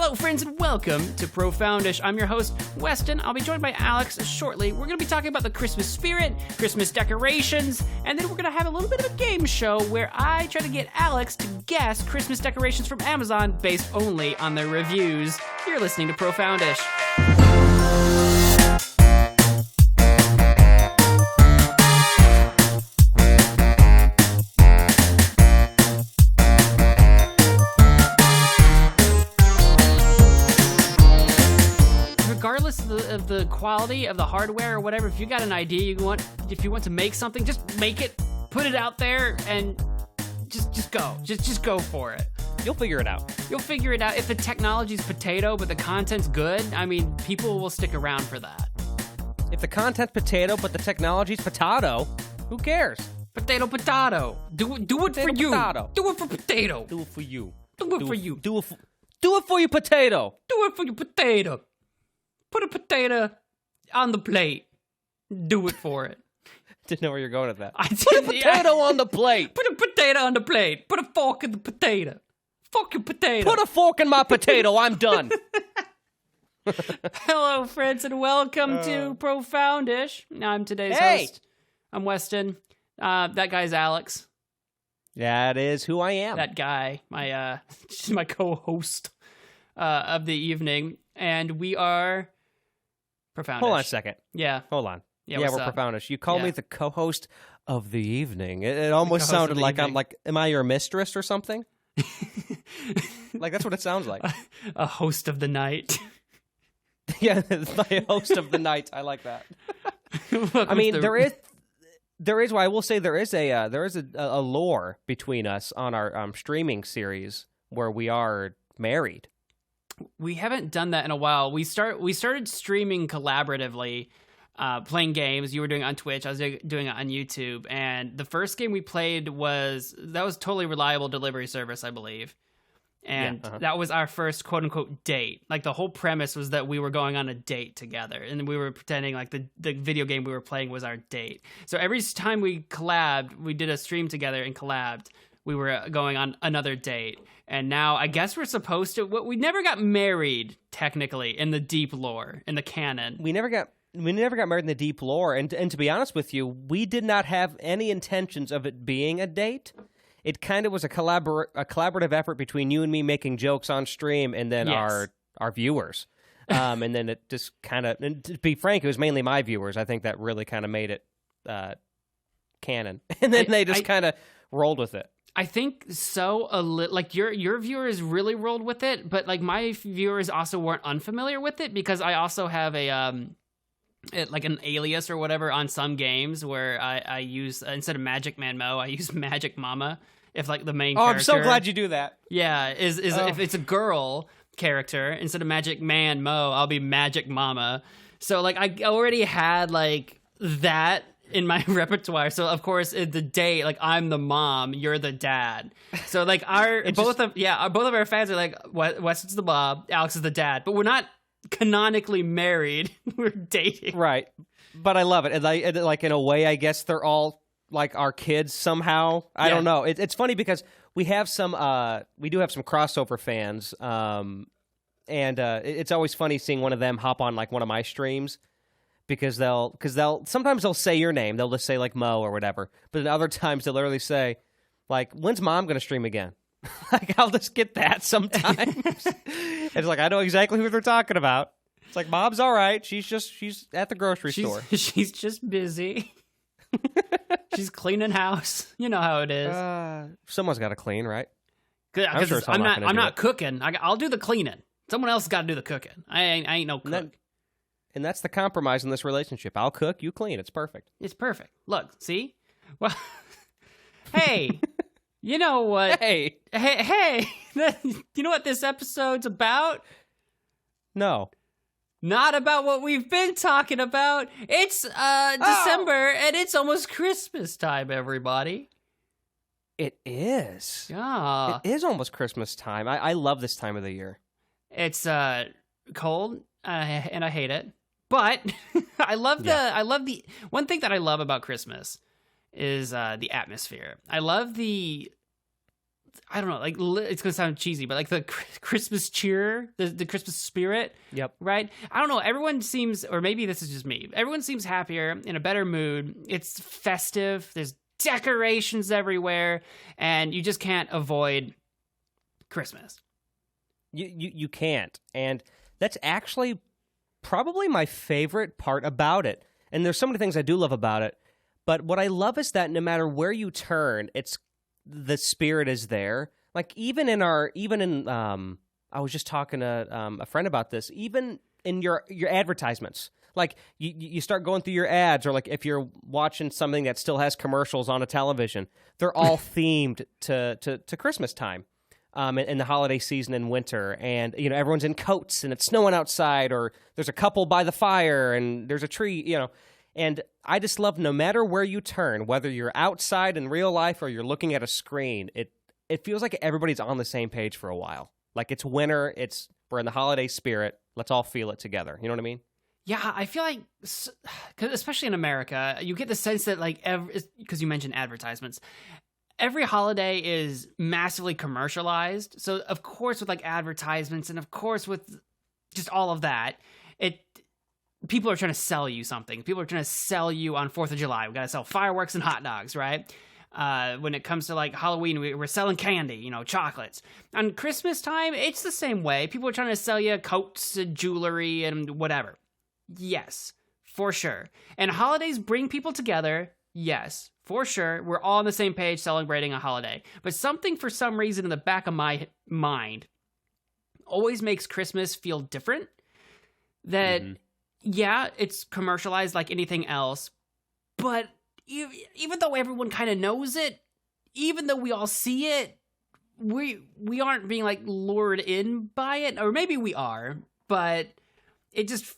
Hello, friends, and welcome to Profoundish. I'm your host, Weston. I'll be joined by Alex shortly. We're going to be talking about the Christmas spirit, Christmas decorations, and then we're going to have a little bit of a game show where I try to get Alex to guess Christmas decorations from Amazon based only on their reviews. You're listening to Profoundish. Regardless of the quality of the hardware or whatever, if you got an idea if you want to make something, just make it, put it out there, and just go. Just go for it. You'll figure it out. You'll figure it out. If the technology's potato, but the content's good, I mean, people will stick around for that. If the content's potato, but the technology's potato, who cares? Potato. Do it for you. Potato. Do it for potato. Do it for you. Do it for you. Do it for your potato. Do it for your potato. Put a potato on the plate. Do it for it. Didn't know where you're going with that. Put a potato on the plate. Put a potato on the plate. Put a fork in the potato. Fuck your potato. Put a fork in my potato. I'm done. Hello, friends, and welcome to Profoundish. I'm today's host. I'm Weston. That guy's Alex. That is who I am. That guy, my co-host of the evening, and we are Profoundish. Hold on a second. Yeah. Hold on. Yeah, we're Profoundish. You called me the co-host of the evening. It almost sounded like I'm like, am I your mistress or something? Like, that's what it sounds like. A host of the night. Yeah, my host of the night. I like that. I mean, there is. Well, I will say there is a lore between us on our streaming series where we are married. We haven't done that in a while. We started streaming collaboratively, playing games. You were doing it on Twitch. I was doing it on YouTube. And the first game we played was Totally Reliable Delivery Service, I believe. And that was our first quote-unquote date. Like, the whole premise was that we were going on a date together. And we were pretending like the video game we were playing was our date. So every time we collabed, we did a stream together and collabed, we were going on another date. And now I guess we're supposed to... We never got married, technically, in the deep lore, in the canon. We never got married in the deep lore. And to be honest with you, we did not have any intentions of it being a date. It kind of was a collaborative effort between you and me making jokes on stream and then our viewers. And then it just kind of... And to be frank, it was mainly my viewers. I think that really kind of made it canon. And then they just kind of rolled with it. I think so. Like your viewers really rolled with it, but like my viewers also weren't unfamiliar with it because I also have like an alias or whatever on some games where I use instead of Magic Man Mo, I use Magic Mama. If like the main character. I'm so glad you do that. Yeah, if it's a girl character instead of Magic Man Mo, I'll be Magic Mama. So like I already had like that in my repertoire. So of course the date, like I'm the mom, you're the dad. So like both of our fans are like Weston's the mom, Alex is the dad, but we're not canonically married. We're dating. Right. But I love it. And like in a way, I guess they're all like our kids somehow. I don't know. It's funny because we do have some crossover fans. And it's always funny seeing one of them hop on like one of my streams. Because they'll sometimes they'll say your name. They'll just say like Mo or whatever. But then other times they'll literally say, like, when's mom gonna stream again? Like, I'll just get that sometimes. It's like I know exactly who they're talking about. It's like mom's all right. She's at the grocery store. She's just busy. She's cleaning house. You know how it is. Someone's got to clean, right? Good. I'm not cooking. I'll do the cleaning. Someone else got to do the cooking. I ain't no cook. And that's the compromise in this relationship. I'll cook, you clean. It's perfect. It's perfect. Look, see? Well, hey, you know what? Hey. You know what this episode's about? No. Not about what we've been talking about. It's December, and it's almost Christmas time, everybody. It is. Yeah. It is almost Christmas time. I love this time of the year. It's cold, and I hate it. But I love the one thing that I love about Christmas is the atmosphere. I love the I don't know, like it's gonna sound cheesy, but like the Christmas cheer, the Christmas spirit. Yep. Right. I don't know. Everyone seems, or maybe this is just me. Everyone seems happier, in a better mood. It's festive. There's decorations everywhere, and you just can't avoid Christmas. You can't, and that's actually probably my favorite part about it. And there's so many things I do love about it, but what I love is that no matter where you turn, the spirit is there. Like even in I was just talking to a friend about this. Even in your advertisements, like you start going through your ads, or like if you're watching something that still has commercials on a television, they're all themed to Christmas time, in the holiday season in winter, and everyone's in coats and it's snowing outside, or there's a couple by the fire and there's a tree, And I just love, no matter where you turn, whether you're outside in real life or you're looking at a screen, it feels like everybody's on the same page for a while. Like it's winter, we're in the holiday spirit. Let's all feel it together. You know what I mean? Yeah, I feel like, 'cause especially in America, you get the sense that like because you mentioned advertisements, every holiday is massively commercialized. So of course with like advertisements, and of course with just all of that, people are trying to sell you something. People are trying to sell you on 4th of July. We got to sell fireworks and hot dogs, right? When it comes to like Halloween, we're selling candy, chocolates. On Christmas time, it's the same way. People are trying to sell you coats and jewelry and whatever. Yes, for sure. And holidays bring people together. Yes, for sure. We're all on the same page celebrating a holiday. But something, for some reason, in the back of my mind always makes Christmas feel different. That, yeah, it's commercialized like anything else. But even though everyone kind of knows it, even though we all see it, we aren't being like lured in by it. Or maybe we are, but it just,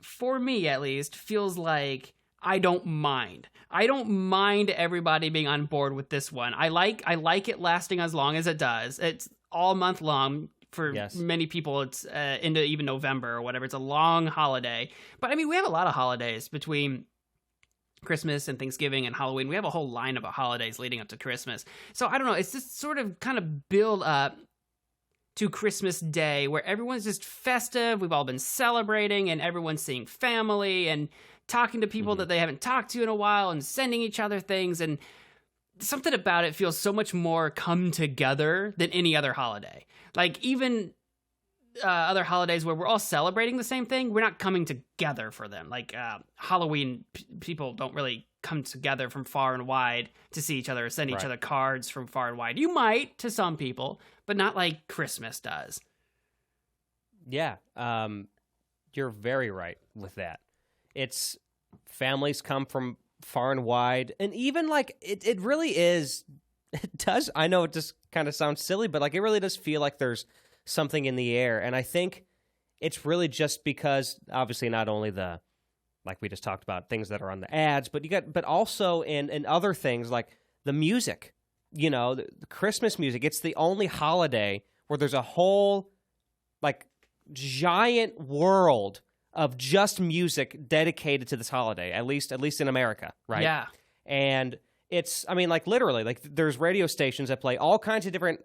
for me at least, feels like I don't mind. I don't mind everybody being on board with this one. I like it lasting as long as it does. It's all month long. For many people, it's into even November or whatever. It's a long holiday. But I mean, we have a lot of holidays between Christmas and Thanksgiving and Halloween. We have a whole line of holidays leading up to Christmas. So I don't know. It's just sort of kind of build up to Christmas Day, where everyone's just festive. We've all been celebrating, and everyone's seeing family and talking to people that they haven't talked to in a while, and sending each other things. And something about it feels so much more come together than any other holiday. Like even other holidays where we're all celebrating the same thing, we're not coming together for them. Like Halloween, people don't really come together from far and wide to see each other or send each other cards from far and wide. You might to some people, but not like Christmas does. Yeah. You're very right with that. It's families come from far and wide, and even like it really is, it does, I know it just kind of sounds silly, but like it really does feel like there's something in the air. And I think it's really just because obviously not only the, like we just talked about, things that are on the ads, but also in other things like the music, the Christmas music. It's the only holiday where there's a whole like giant world of just music dedicated to this holiday, at least in America, right? Yeah. And it's, I mean, like literally, like there's radio stations that play all kinds of different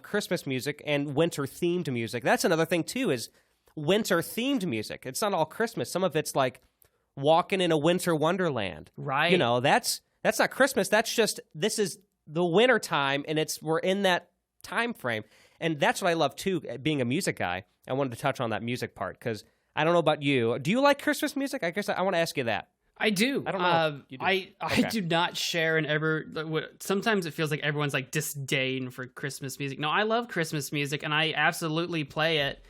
Christmas music and winter-themed music. That's another thing, too, is winter-themed music. It's not all Christmas. Some of it's like walking in a winter wonderland. Right. That's not Christmas. That's just, this is the winter time, and we're in that time frame. And that's what I love, too, being a music guy. I wanted to touch on that music part, because I don't know about you. Do you like Christmas music? I guess I want to ask you that. I do. I don't know. You do. I do not share sometimes it feels like everyone's like disdain for Christmas music. No, I love Christmas music, and I absolutely play it.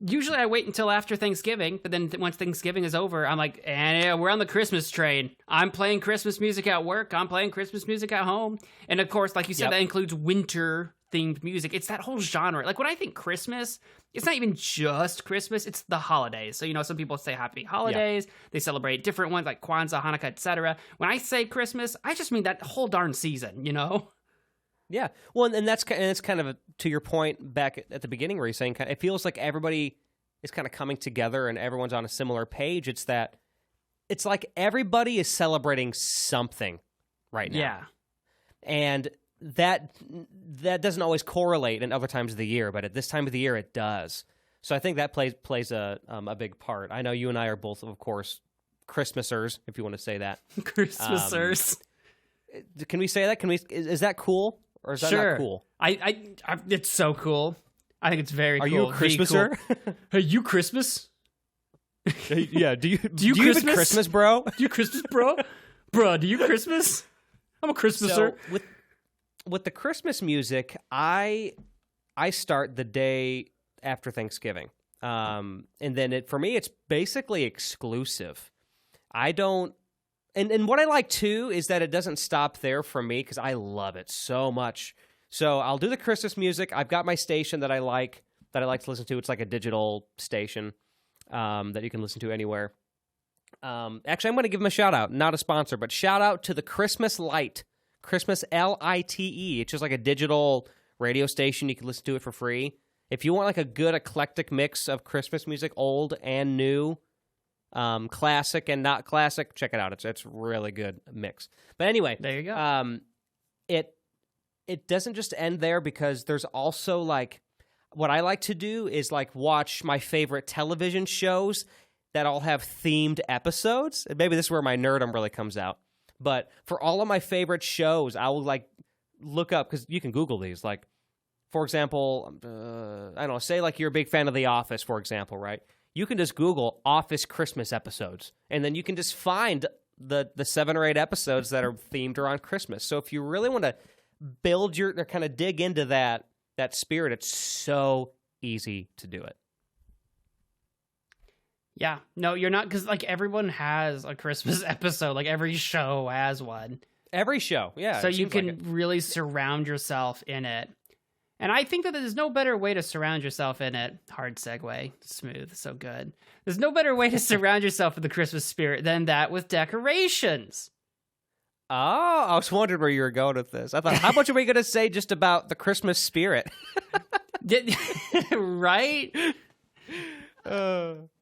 Usually I wait until after Thanksgiving, but then once Thanksgiving is over, I'm like, yeah, we're on the Christmas train. I'm playing Christmas music at work. I'm playing Christmas music at home. And of course, like you said, that includes winter-themed music. It's that whole genre. Like when I think Christmas, it's not even just Christmas, it's the holidays. So, some people say happy holidays. They celebrate different ones like Kwanzaa, Hanukkah, etc. When I say Christmas, I just mean that whole darn season, Yeah. Well, and it's kind of to your point back at the beginning where you're saying it feels like everybody is kind of coming together and everyone's on a similar page. It's like everybody is celebrating something right now. Yeah. And that doesn't always correlate in other times of the year, but at this time of the year it does. So I think that plays a big part. I know you and I are both, of course, Christmasers, if you want to say that. Christmasers. Can we say that? Is that cool or is that Sure. not cool? I it's so cool. I think it's very cool. Are you a Christmaser? Cool. Hey, you Christmas? Yeah. Do you Christmas? even Christmas, bro? Do you Christmas, bro? Bro, do you Christmas? I'm a Christmaser. So with the Christmas music, I start the day after Thanksgiving, and then for me it's basically exclusive. I don't, and what I like too is that it doesn't stop there for me because I love it so much. So I'll do the Christmas music. I've got my station that I like to listen to. It's like a digital station that you can listen to anywhere. Actually, I'm going to give them a shout out. Not a sponsor, but shout out to the Christmas Lite. Christmas Lite. It's just like a digital radio station. You can listen to it for free. If you want like a good eclectic mix of Christmas music, old and new, classic and not classic, check it out. It's really good mix. But anyway, there you go. It doesn't just end there because there's also like what I like to do is like watch my favorite television shows that all have themed episodes. And maybe this is where my nerdom really comes out. But for all of my favorite shows, I will like look up, because you can Google these. Like, for example, I don't know, say like you're a big fan of The Office, for example, right? You can just Google Office Christmas episodes, and then you can just find the 7 or 8 episodes that are themed around Christmas. So if you really want to build or kind of dig into that spirit, it's so easy to do it. Yeah, no, you're not, because like everyone has a Christmas episode. Like every show has one. Every show, yeah. So you can really surround yourself in it. And I think that there's no better way to surround yourself in it. Hard segue, smooth, so good. There's no better way to surround yourself in the Christmas spirit than that with decorations. Oh, I was wondering where you were going with this. I thought, how much are we going to say just about the Christmas spirit? Right?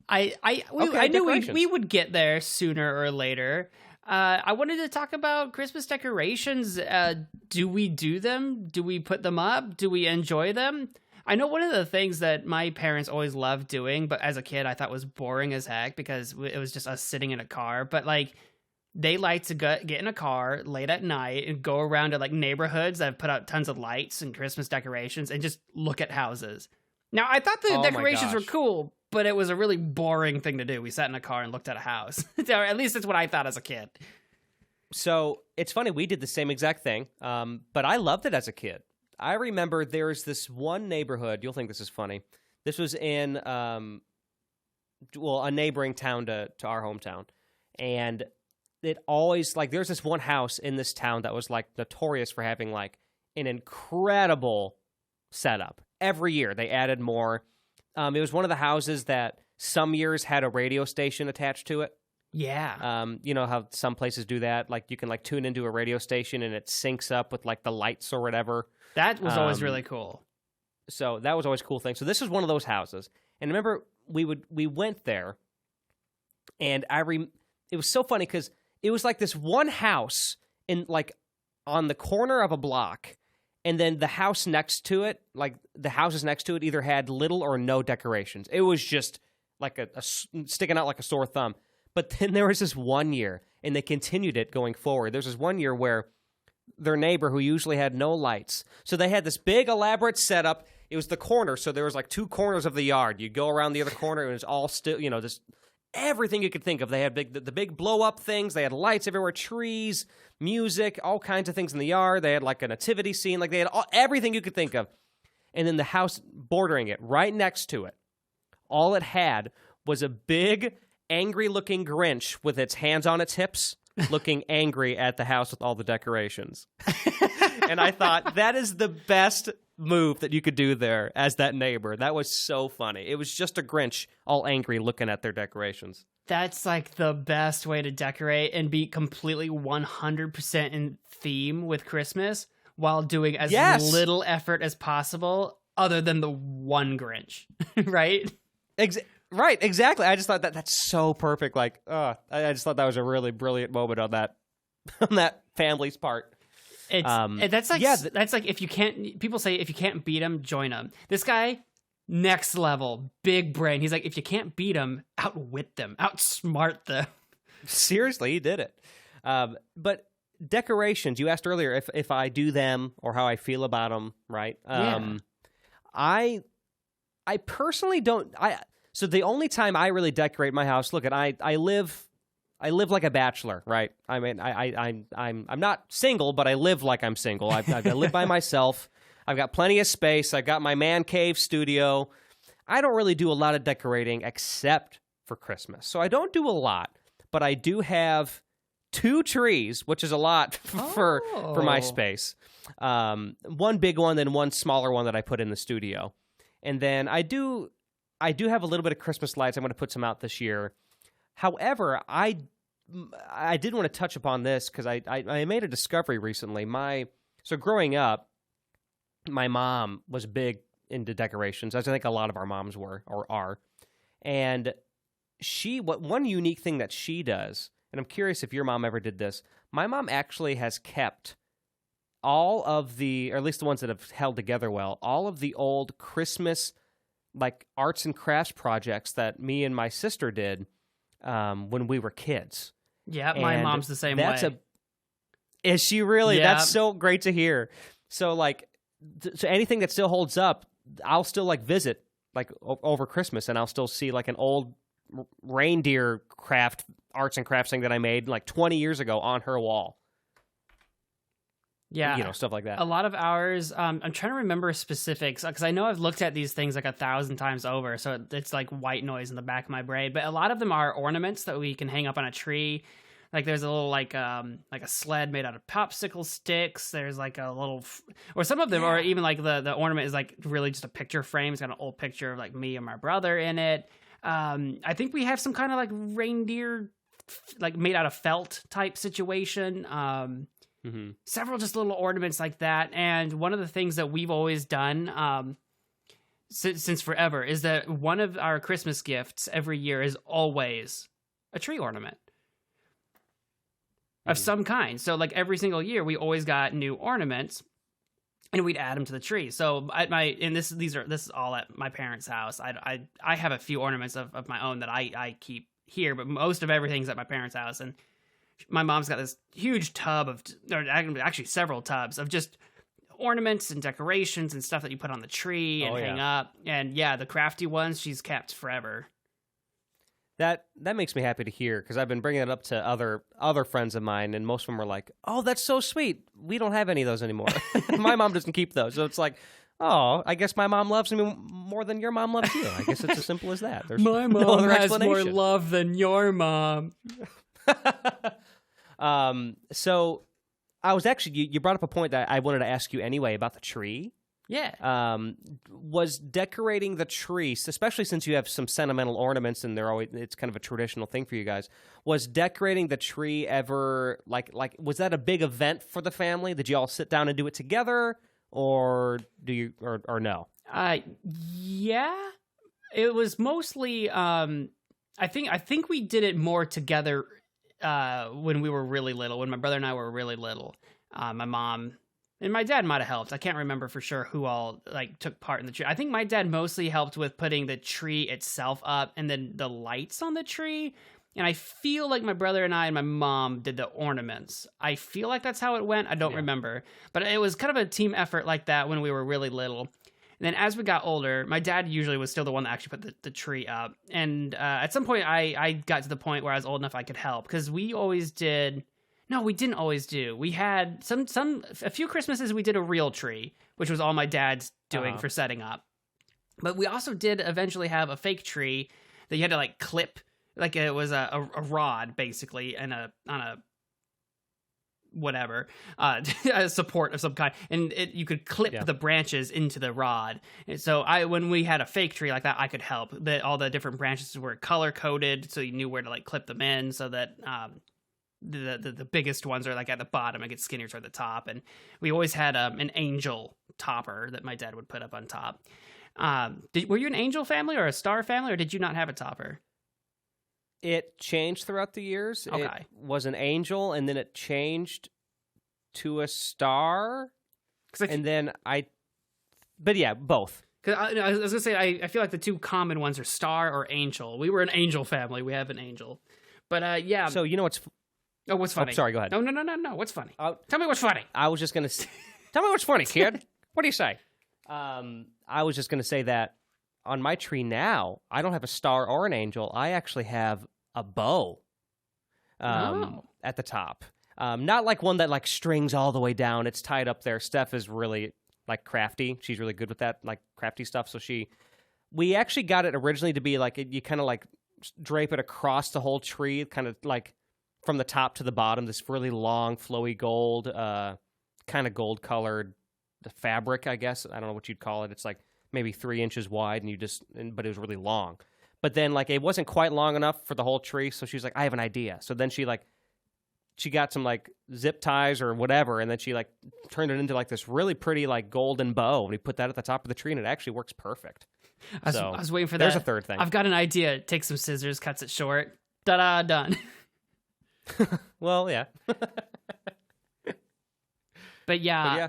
I knew we would get there sooner or later. I wanted to talk about Christmas decorations. Do we do them? Do we put them up? Do we enjoy them? I know one of the things that my parents always loved doing, but as a kid I thought was boring as heck because it was just us sitting in a car. But like, they like to get in a car late at night and go around to like neighborhoods that have put out tons of lights and Christmas decorations and just look at houses. Now, I thought the decorations were cool, but it was a really boring thing to do. We sat in a car and looked at a house. Or at least that's what I thought as a kid. So it's funny, we did the same exact thing, but I loved it as a kid. I remember there's this one neighborhood, you'll think this is funny. This was in, a neighboring town to our hometown. And it always, like, there's this one house in this town that was, like, notorious for having, like, an incredible setup. Every year they added more. It was one of the houses that some years had a radio station attached to it. Yeah. You know how some places do that? Like you can like tune into a radio station and it syncs up with like the lights or whatever. That was always really cool. So that was always a cool thing. So this was one of those houses. And remember we went there and it was so funny because it was like this one house in like on the corner of a block. And then the house next to it, like the houses next to it either had little or no decorations. It was just like a sticking out like a sore thumb. But then there was this one year, and they continued it going forward. There's this one year where their neighbor, who usually had no lights, so they had this big elaborate setup. It was the corner, so there was like 2 corners of the yard. You'd go around the other corner, and it was all still, you know, just everything you could think of. They had the big blow-up things. They had lights everywhere, trees, music, all kinds of things in the yard. They had like a nativity scene. Like they had everything you could think of. And then the house bordering it, right next to it, all it had was a big, angry-looking Grinch with its hands on its hips, looking angry at the house with all the decorations. And I thought, that is the best move that you could do there as that neighbor. That was so funny. It was just a Grinch all angry looking at their decorations. That's like the best way to decorate and be completely 100% in theme with Christmas while doing as little effort as possible other than the one Grinch, right? Right, exactly. I just thought that's so perfect. Like, I just thought that was a really brilliant moment on that family's part. That's like yeah, that's like if you can't. People say if you can't beat them, join them. This guy, next level, big brain. He's like, if you can't beat them, outwit them, outsmart them. seriously, he did it. But decorations, you asked earlier if I do them or how I feel about them, right? Yeah. I personally don't. So the only time I really decorate my house, look, I live like a bachelor, right? I mean, I'm not single, but I live like I'm single. I live by myself. I've got plenty of space. I've got my man cave studio. I don't really do a lot of decorating except for Christmas. So I don't do a lot, but I do have 2 trees, which is a lot for my space. One big one, then one smaller one that I put in the studio. And then I do have a little bit of Christmas lights. I'm going to put some out this year. However, I did want to touch upon this because I made a discovery recently. So growing up, my mom was big into decorations, as I think a lot of our moms were or are. And one unique thing that she does, and I'm curious if your mom ever did this, my mom actually has kept all of or at least the ones that have held together well, all of the old Christmas like arts and crafts projects that me and my sister did when we were kids. Yeah, my mom's the same way. Is she really? Yeah. That's so great to hear. So like, so anything that still holds up, I'll still like visit like over Christmas, and I'll still see like an old reindeer craft arts and crafts thing that I made like 20 years ago on her wall. Yeah. Stuff like that. A lot of ours, I'm trying to remember specifics because I know I've looked at these things like 1,000 times over, so it's like white noise in the back of my brain. But a lot of them are ornaments that we can hang up on a tree. Like there's a little like a sled made out of popsicle sticks. There's like a little, or some of them are even like the ornament is like really just a picture frame. It's got an old picture of like me and my brother in it. I think we have some kind of like reindeer, like made out of felt type situation. Several just little ornaments like that. And one of the things that we've always done since forever is that one of our Christmas gifts every year is always a tree ornament of some kind. So like every single year we always got new ornaments and we'd add them to the tree. So this is all at my parents' house. I have a few ornaments of my own that I keep here, but most of everything's at my parents' house. And my mom's got this huge tub or actually several tubs of just ornaments and decorations and stuff that you put on the tree and hang up. And yeah, the crafty ones she's kept forever. That makes me happy to hear because I've been bringing it up to other friends of mine, and most of them are like, "Oh, that's so sweet. We don't have any of those anymore. My mom doesn't keep those." So it's like, "Oh, I guess my mom loves me more than your mom loves you." I guess it's as simple as that. There's my mom no other has explanation. more love than your mom. So I was actually, you brought up a point that I wanted to ask you anyway about the tree. Yeah. Was decorating the tree, especially since you have some sentimental ornaments and it's kind of a traditional thing for you guys. Was decorating the tree ever like was that a big event for the family? Did you all sit down and do it together, or do you or no? Yeah. It was mostly I think we did it more together when we were really little, when my brother and I were really little. My mom and my dad might have helped. I can't remember for sure who all like took part in the tree. I think my dad mostly helped with putting the tree itself up and then the lights on the tree. And I feel like my brother and I and my mom did the ornaments. I feel like that's how it went. I don't remember. But it was kind of a team effort like that when we were really little. And then as we got older, my dad usually was still the one that actually put the tree up. And at some point, I got to the point where I was old enough I could help. Because we always did... No, we didn't always do. We had a few Christmases we did a real tree, which was all my dad's doing for setting up. But we also did eventually have a fake tree that you had to like clip, like it was a rod basically, and on a whatever a support of some kind, and you could clip the branches into the rod. And so when we had a fake tree like that, I could help. All the different branches were color coded, so you knew where to like clip them in, so that the biggest ones are like at the bottom and get skinnier toward the top. And we always had an angel topper that my dad would put up on top. Were you an angel family or a star family, or did you not have a topper? It changed throughout the years. Okay. It was an angel, and then it changed to a star, and then but yeah, both. Because I was gonna say I feel like the two common ones are star or angel. We were an angel family. We have an angel, but yeah. So you know what's? Oh, what's funny? Oh, sorry, go ahead. No. What's funny? Tell me what's funny. I was just gonna tell me what's funny, kid. What do you say? I was just gonna say that on my tree now, I don't have a star or an angel. I actually have a bow. At the top. Not like one that like strings all the way down. It's tied up there. Steph is really like crafty. She's really good with that, like crafty stuff. So we actually got it originally to be like, you kind of like drape it across the whole tree, kind of like from the top to the bottom, this really long, flowy gold, kind of gold colored fabric, I guess. I don't know what you'd call it. It's like maybe 3 inches wide but it was really long. But then like it wasn't quite long enough for the whole tree. So she's like, I have an idea. So then she got some like zip ties or whatever, and then she like turned it into like this really pretty like golden bow, and we put that at the top of the tree, and it actually works perfect. I was waiting for that. There's a third thing. I've got an idea. Take some scissors, cuts it short. Da-da, done. Well, yeah. But yeah,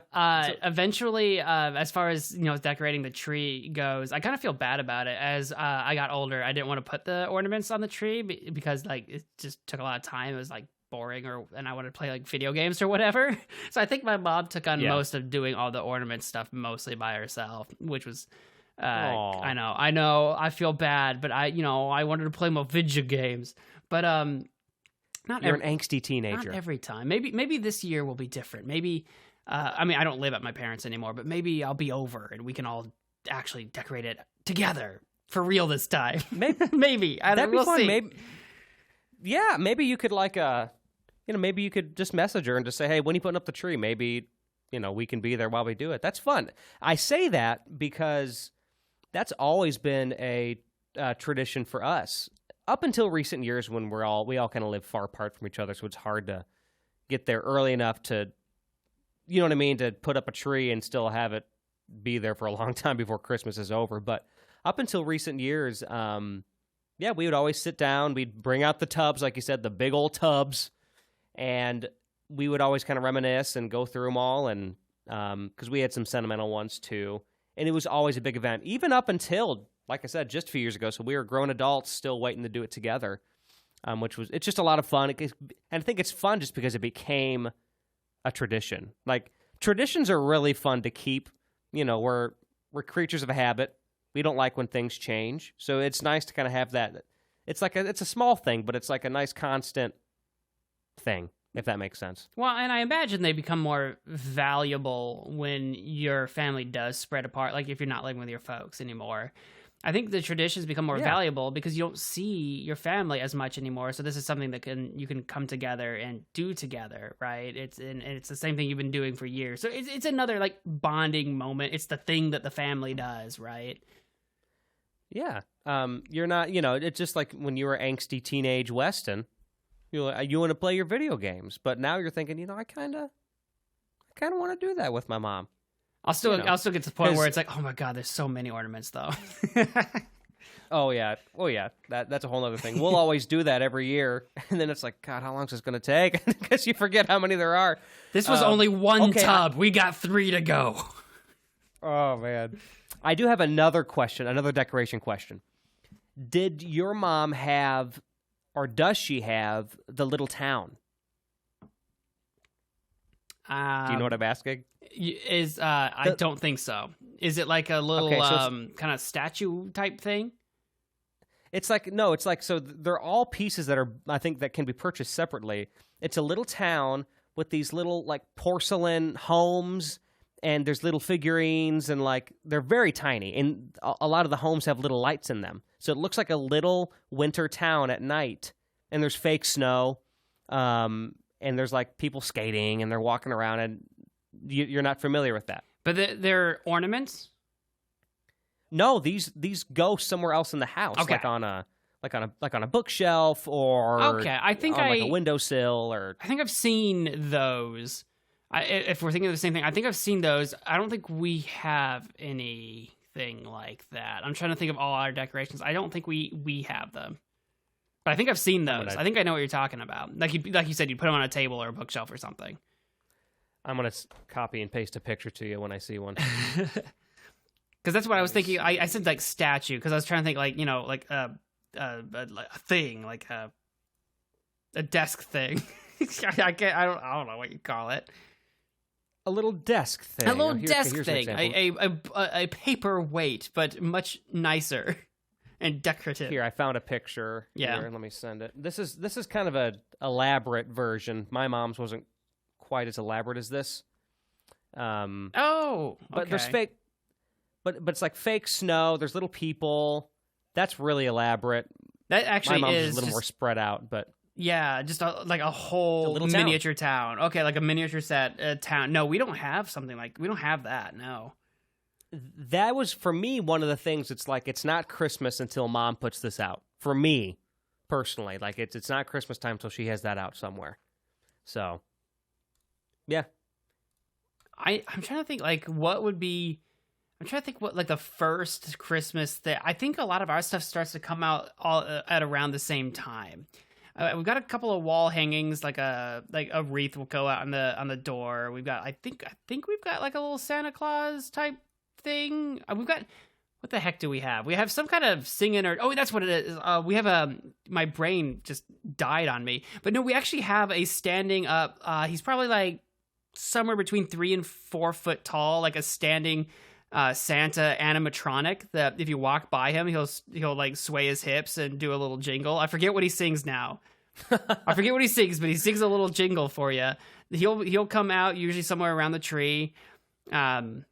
eventually, as far as decorating the tree goes, I kind of feel bad about it. As I got older, I didn't want to put the ornaments on the tree because like it just took a lot of time. It was like boring, and I wanted to play like video games or whatever. So I think my mom took on most of doing all the ornament stuff mostly by herself, which was I know I feel bad, but I wanted to play more video games. But you're an angsty teenager. Not every time. Maybe this year will be different. Maybe I mean, I don't live at my parents anymore, but maybe I'll be over and we can all actually decorate it together for real this time. Maybe. That'd be fun. See. Maybe you could like maybe you could just message her and just say, hey, when are you putting up the tree? Maybe, we can be there while we do it. That's fun. I say that because that's always been a tradition for us up until recent years when we all kind of live far apart from each other. So it's hard to get there early enough to, you know what I mean, to put up a tree and still have it be there for a long time before Christmas is over. But up until recent years, we would always sit down. We'd bring out the tubs, like you said, the big old tubs, and we would always kind of reminisce and go through them all. And because we had some sentimental ones too, and it was always a big event, even up until, like I said, just a few years ago. So we were grown adults still waiting to do it together, it's just a lot of fun. And I think it's fun just because it became a tradition. Like traditions are really fun to keep. We're creatures of habit. We don't like when things change. So it's nice to kind of have that. It's like it's a small thing, but it's like a nice constant thing, if that makes sense. Well, and I imagine they become more valuable when your family does spread apart, like if you're not living with your folks anymore. I think the traditions become more valuable because you don't see your family as much anymore. So this is something that you can come together and do together, right? It's the same thing you've been doing for years. So it's another like bonding moment. It's the thing that the family does, right? Yeah. You're not, it's just like when you were angsty teenage Weston, you want to play your video games, but now you're thinking, I kind of want to do that with my mom. I'll still get to the point where it's like, oh my God, there's so many ornaments though. Oh yeah. That's a whole other thing. We'll always do that every year, and then it's like, God, how long is this going to take? Because you forget how many there are. This was only one tub. We got 3 to go. Oh man. I do have another decoration question. Did your mom have, or does she have, the little town? Do you know what I'm asking? I don't think so. Is it like a little kind of statue type thing? It's like, so they're all pieces that that can be purchased separately. It's a little town with these little like porcelain homes, and there's little figurines, and like they're very tiny, and a lot of the homes have little lights in them. So it looks like a little winter town at night, and there's fake snow, and there's like people skating, and they're walking around, and you're not familiar with that. But they're ornaments? No, these go somewhere else in the house, like on a bookshelf or on a windowsill, or I think I've seen those. If we're thinking of the same thing, I think I've seen those. I don't think we have anything like that. I'm trying to think of all our decorations. I don't think we have them. But I think I've seen those. I think I know what you're talking about. Like you said, you put them on a table or a bookshelf or something. I'm gonna copy and paste a picture to you when I see one. Because that's what I was thinking. I said like statue because I was trying to think like like a thing, like a desk thing. I don't know what you call it. A little desk thing. A little desk thing. A paperweight, but much nicer and decorative. Here, I found a picture. Yeah. Here, let me send it. This is kind of a elaborate version. My mom's wasn't quite as elaborate as this. Okay. But there's fake. But it's like fake snow. There's little people. That's really elaborate. That actually my mom's is a little more spread out, but. Yeah, just like a whole little miniature town. Okay, like a miniature set town. No, we don't have we don't have that, no. That was, for me, one of the things. It's like, it's not Christmas until Mom puts this out. For me, personally. Like, it's not Christmas time until she has that out somewhere. So, yeah. I'm trying to think, like, what would be... I'm trying to think what, like, the first Christmas that... I think a lot of our stuff starts to come out all at around the same time. We've got a couple of wall hangings, like a wreath will go out on the door. We've got I think we've got like a little Santa Claus type thing. We've got, what the heck do we have? We have some kind of singing that's what it is. We have my brain just died on me. But no, we actually have a standing up. He's probably like somewhere between 3 and 4 foot tall, like a standing Santa animatronic that if you walk by him, he'll like sway his hips and do a little jingle. I forget what he sings now. I forget what he sings, but he sings a little jingle for you. He'll come out usually somewhere around the tree. And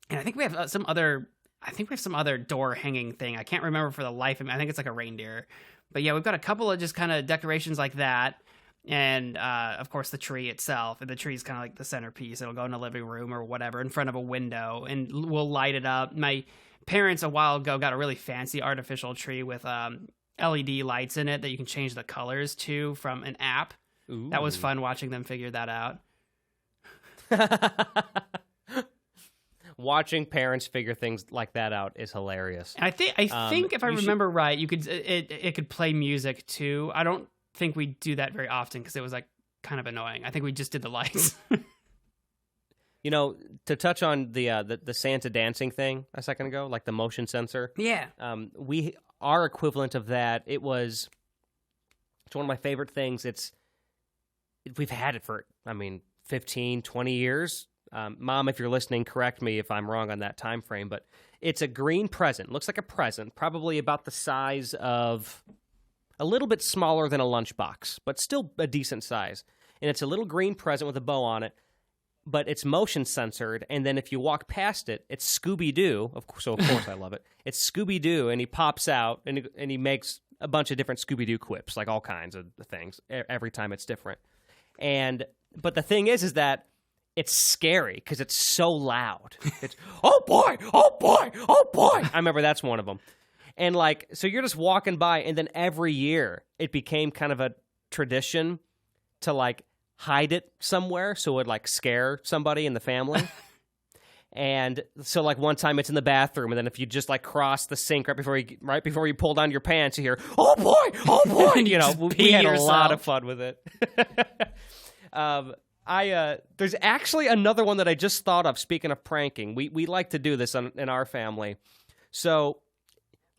I think we have some other door hanging thing. I can't remember for the life of me. I think it's like a reindeer. But yeah, we've got a couple of just kind of decorations like that. And, of course, the tree itself. And the tree's kind of like the centerpiece. It'll go in a living room or whatever in front of a window. And we'll light it up. My parents, a while ago, got a really fancy artificial tree with LED lights in it that you can change the colors to from an app. Ooh. That was fun watching them figure that out. Watching parents figure things like that out is hilarious. And I think if I remember right, you could it could play music, too. I don't think we do that very often because it was like kind of annoying. I think we just did the lights. To touch on the Santa dancing thing a second ago, like the motion sensor. Yeah. Our equivalent of that. It's one of my favorite things. We've had it for 15, 20 years. Mom, if you're listening, correct me if I'm wrong on that time frame, but it's a green present. Looks like a present, probably about the size of a little bit smaller than a lunchbox, but still a decent size. And it's a little green present with a bow on it, but it's motion censored. And then if you walk past it, it's Scooby-Doo. So of course I love it. It's Scooby-Doo, and he pops out, and he makes a bunch of different Scooby-Doo quips, like all kinds of things. Every time it's different. But the thing is that it's scary because it's so loud. It's, oh boy, oh boy, oh boy. I remember that's one of them. And so you're just walking by, and then every year it became kind of a tradition to hide it somewhere so it would scare somebody in the family. And so one time it's in the bathroom, and then if you just cross the sink right before you pull down your pants, you hear, oh boy, we had a lot of fun with it. There's actually another one that I just thought of. Speaking of pranking, we like to do this in our family. So,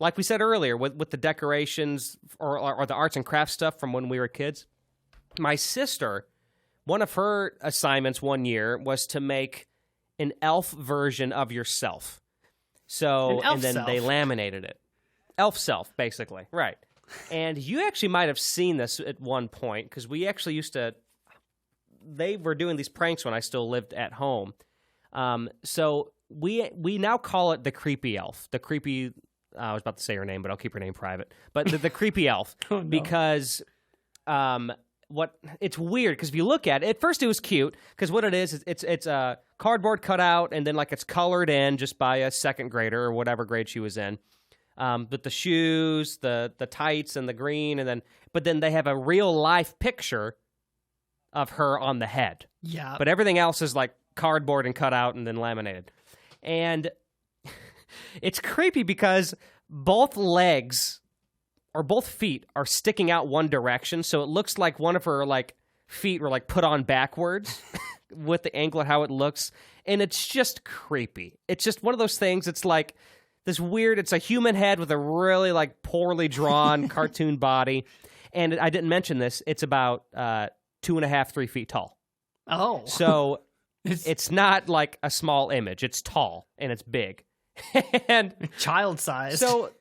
like we said earlier, with the decorations or the arts and crafts stuff from when we were kids, my sister, one of her assignments one year was to make an elf version of yourself. So, and then they laminated it. Elf self, basically. Right. And you actually might have seen this at one point, because we actually used to... They were doing these pranks when I still lived at home. So we now call it the creepy elf. The creepy... I was about to say her name, but I'll keep her name private. But the creepy elf. Oh, no. Because it's weird, because if you look at it, at first it was cute, because what it is it's a cardboard cutout, and then it's colored in just by a second grader or whatever grade she was in. But the shoes, the tights, and the green, but then they have a real life picture of her on the head. Yeah. But everything else is cardboard and cut out and then laminated. And it's creepy because both legs or both feet are sticking out one direction, so it looks like one of her feet were put on backwards with the angle and how it looks, and it's just creepy. It's just one of those things. It's like this weird. It's a human head with a really like poorly drawn cartoon body, and I didn't mention this. It's about 2.5, 3 feet tall. Oh, so it's not like a small image. It's tall and it's big, and child sized. So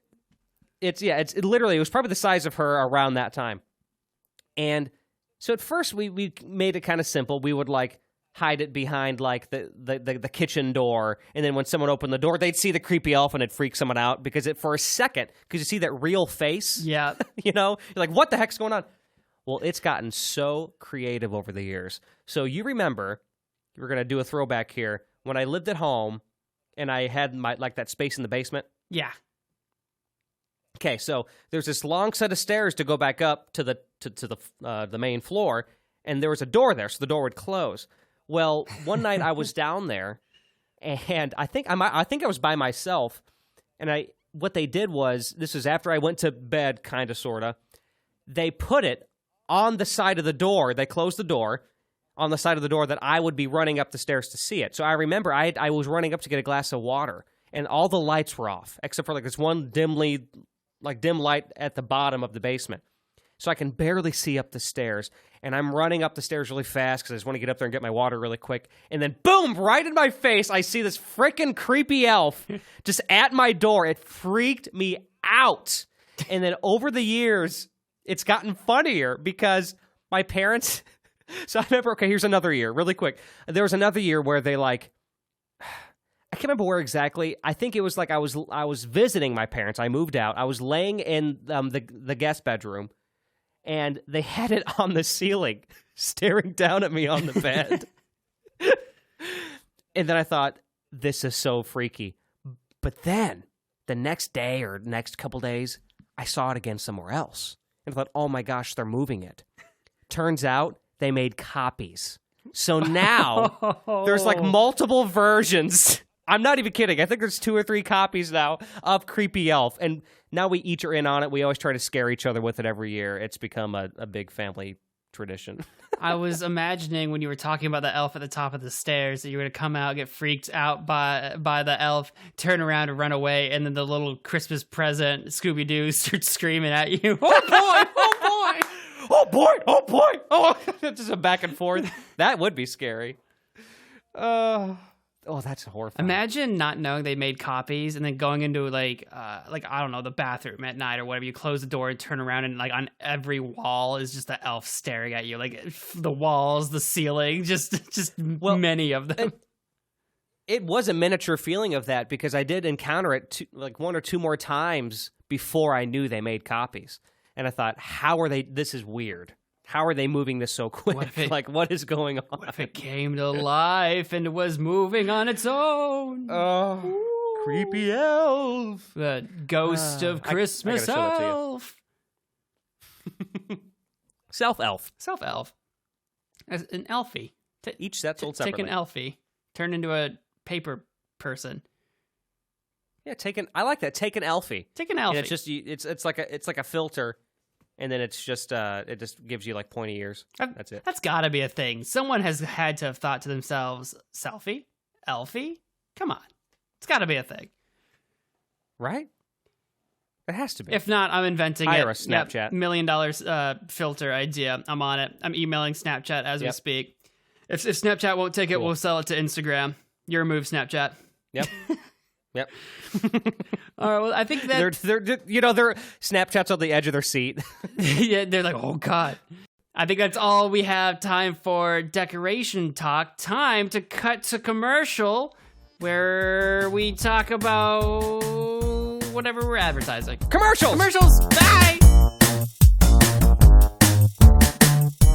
it was probably the size of her around that time, and so at first we made it kind of simple. We would like hide it behind like the kitchen door, and then when someone opened the door, they'd see the creepy elf and it'd freak someone out because for a second, because you see that real face, yeah, you're like, what the heck's going on? Well, it's gotten so creative over the years. So you remember, we're gonna do a throwback here, when I lived at home and I had my like that space in the basement. Yeah. Okay, so there's this long set of stairs to go back up to the main floor, and there was a door there, so the door would close. Well, one night I was down there, and I think I was by myself, and what they did was, this was after I went to bed, kind of, sort of, they put it on the side of the door. They closed the door on the side of the door that I would be running up the stairs to see it. So I remember I was running up to get a glass of water, and all the lights were off, except for like this one dim light at the bottom of the basement. So I can barely see up the stairs, and I'm running up the stairs really fast because I just want to get up there and get my water really quick. And then, boom, right in my face, I see this freaking creepy elf just at my door. It freaked me out. And then over the years, it's gotten funnier because my parents... So I remember, okay, here's another year, really quick. There was another year where they like... I can't remember where exactly. I think it was like I was visiting my parents. I moved out. I was laying in the guest bedroom, and they had it on the ceiling, staring down at me on the bed. And then I thought, this is so freaky. But then, the next day or next couple days, I saw it again somewhere else. And I thought, oh my gosh, they're moving it. Turns out, they made copies. So now, there's like multiple versions. I'm not even kidding. I think there's 2 or 3 copies now of Creepy Elf. And now we each are in on it. We always try to scare each other with it every year. It's become a big family tradition. I was imagining when you were talking about the elf at the top of the stairs that you were going to come out, get freaked out by the elf, turn around and run away, and then the little Christmas present, Scooby-Doo, starts screaming at you. Oh, boy! Oh, boy! Oh, boy! Oh, boy! Oh, just a back and forth. That would be scary. Oh, that's horrifying. Imagine not knowing they made copies and then going into like I don't know, the bathroom at night or whatever. You close the door and turn around, and like on every wall is just the elf staring at you. Like the walls, the ceiling, just many of them. It was a miniature feeling of that because I did encounter it like 1 or 2 more times before I knew they made copies. And I thought, how are they? This is weird. How are they moving this so quick? What is going on? What if it came to life and it was moving on its own? Oh, creepy elf. The ghost of Christmas elf. Self-elf. Self-elf. As an elfie. Each set sold separately. Take an elfie. Turn into a paper person. Yeah, I like that. Take an elfie. Take an elfie. And it's just it's like a filter. And then it's just, it just gives you like pointy ears. That's it. That's got to be a thing. Someone has had to have thought to themselves, selfie? Elfie? Come on. It's got to be a thing. Right? It has to be. If not, I'm inventing Hire it. a Snapchat. Yep, $1 million filter idea. I'm on it. I'm emailing Snapchat as we speak. If Snapchat won't take it, we'll sell it to Instagram. Your move, Snapchat. Yep. Yep. All right. Well, I think that they're Snapchat's on the edge of their seat. Yeah, they're like, oh god. I think that's all we have time for decoration talk. Time to cut to commercial, where we talk about whatever we're advertising. Commercials. Bye.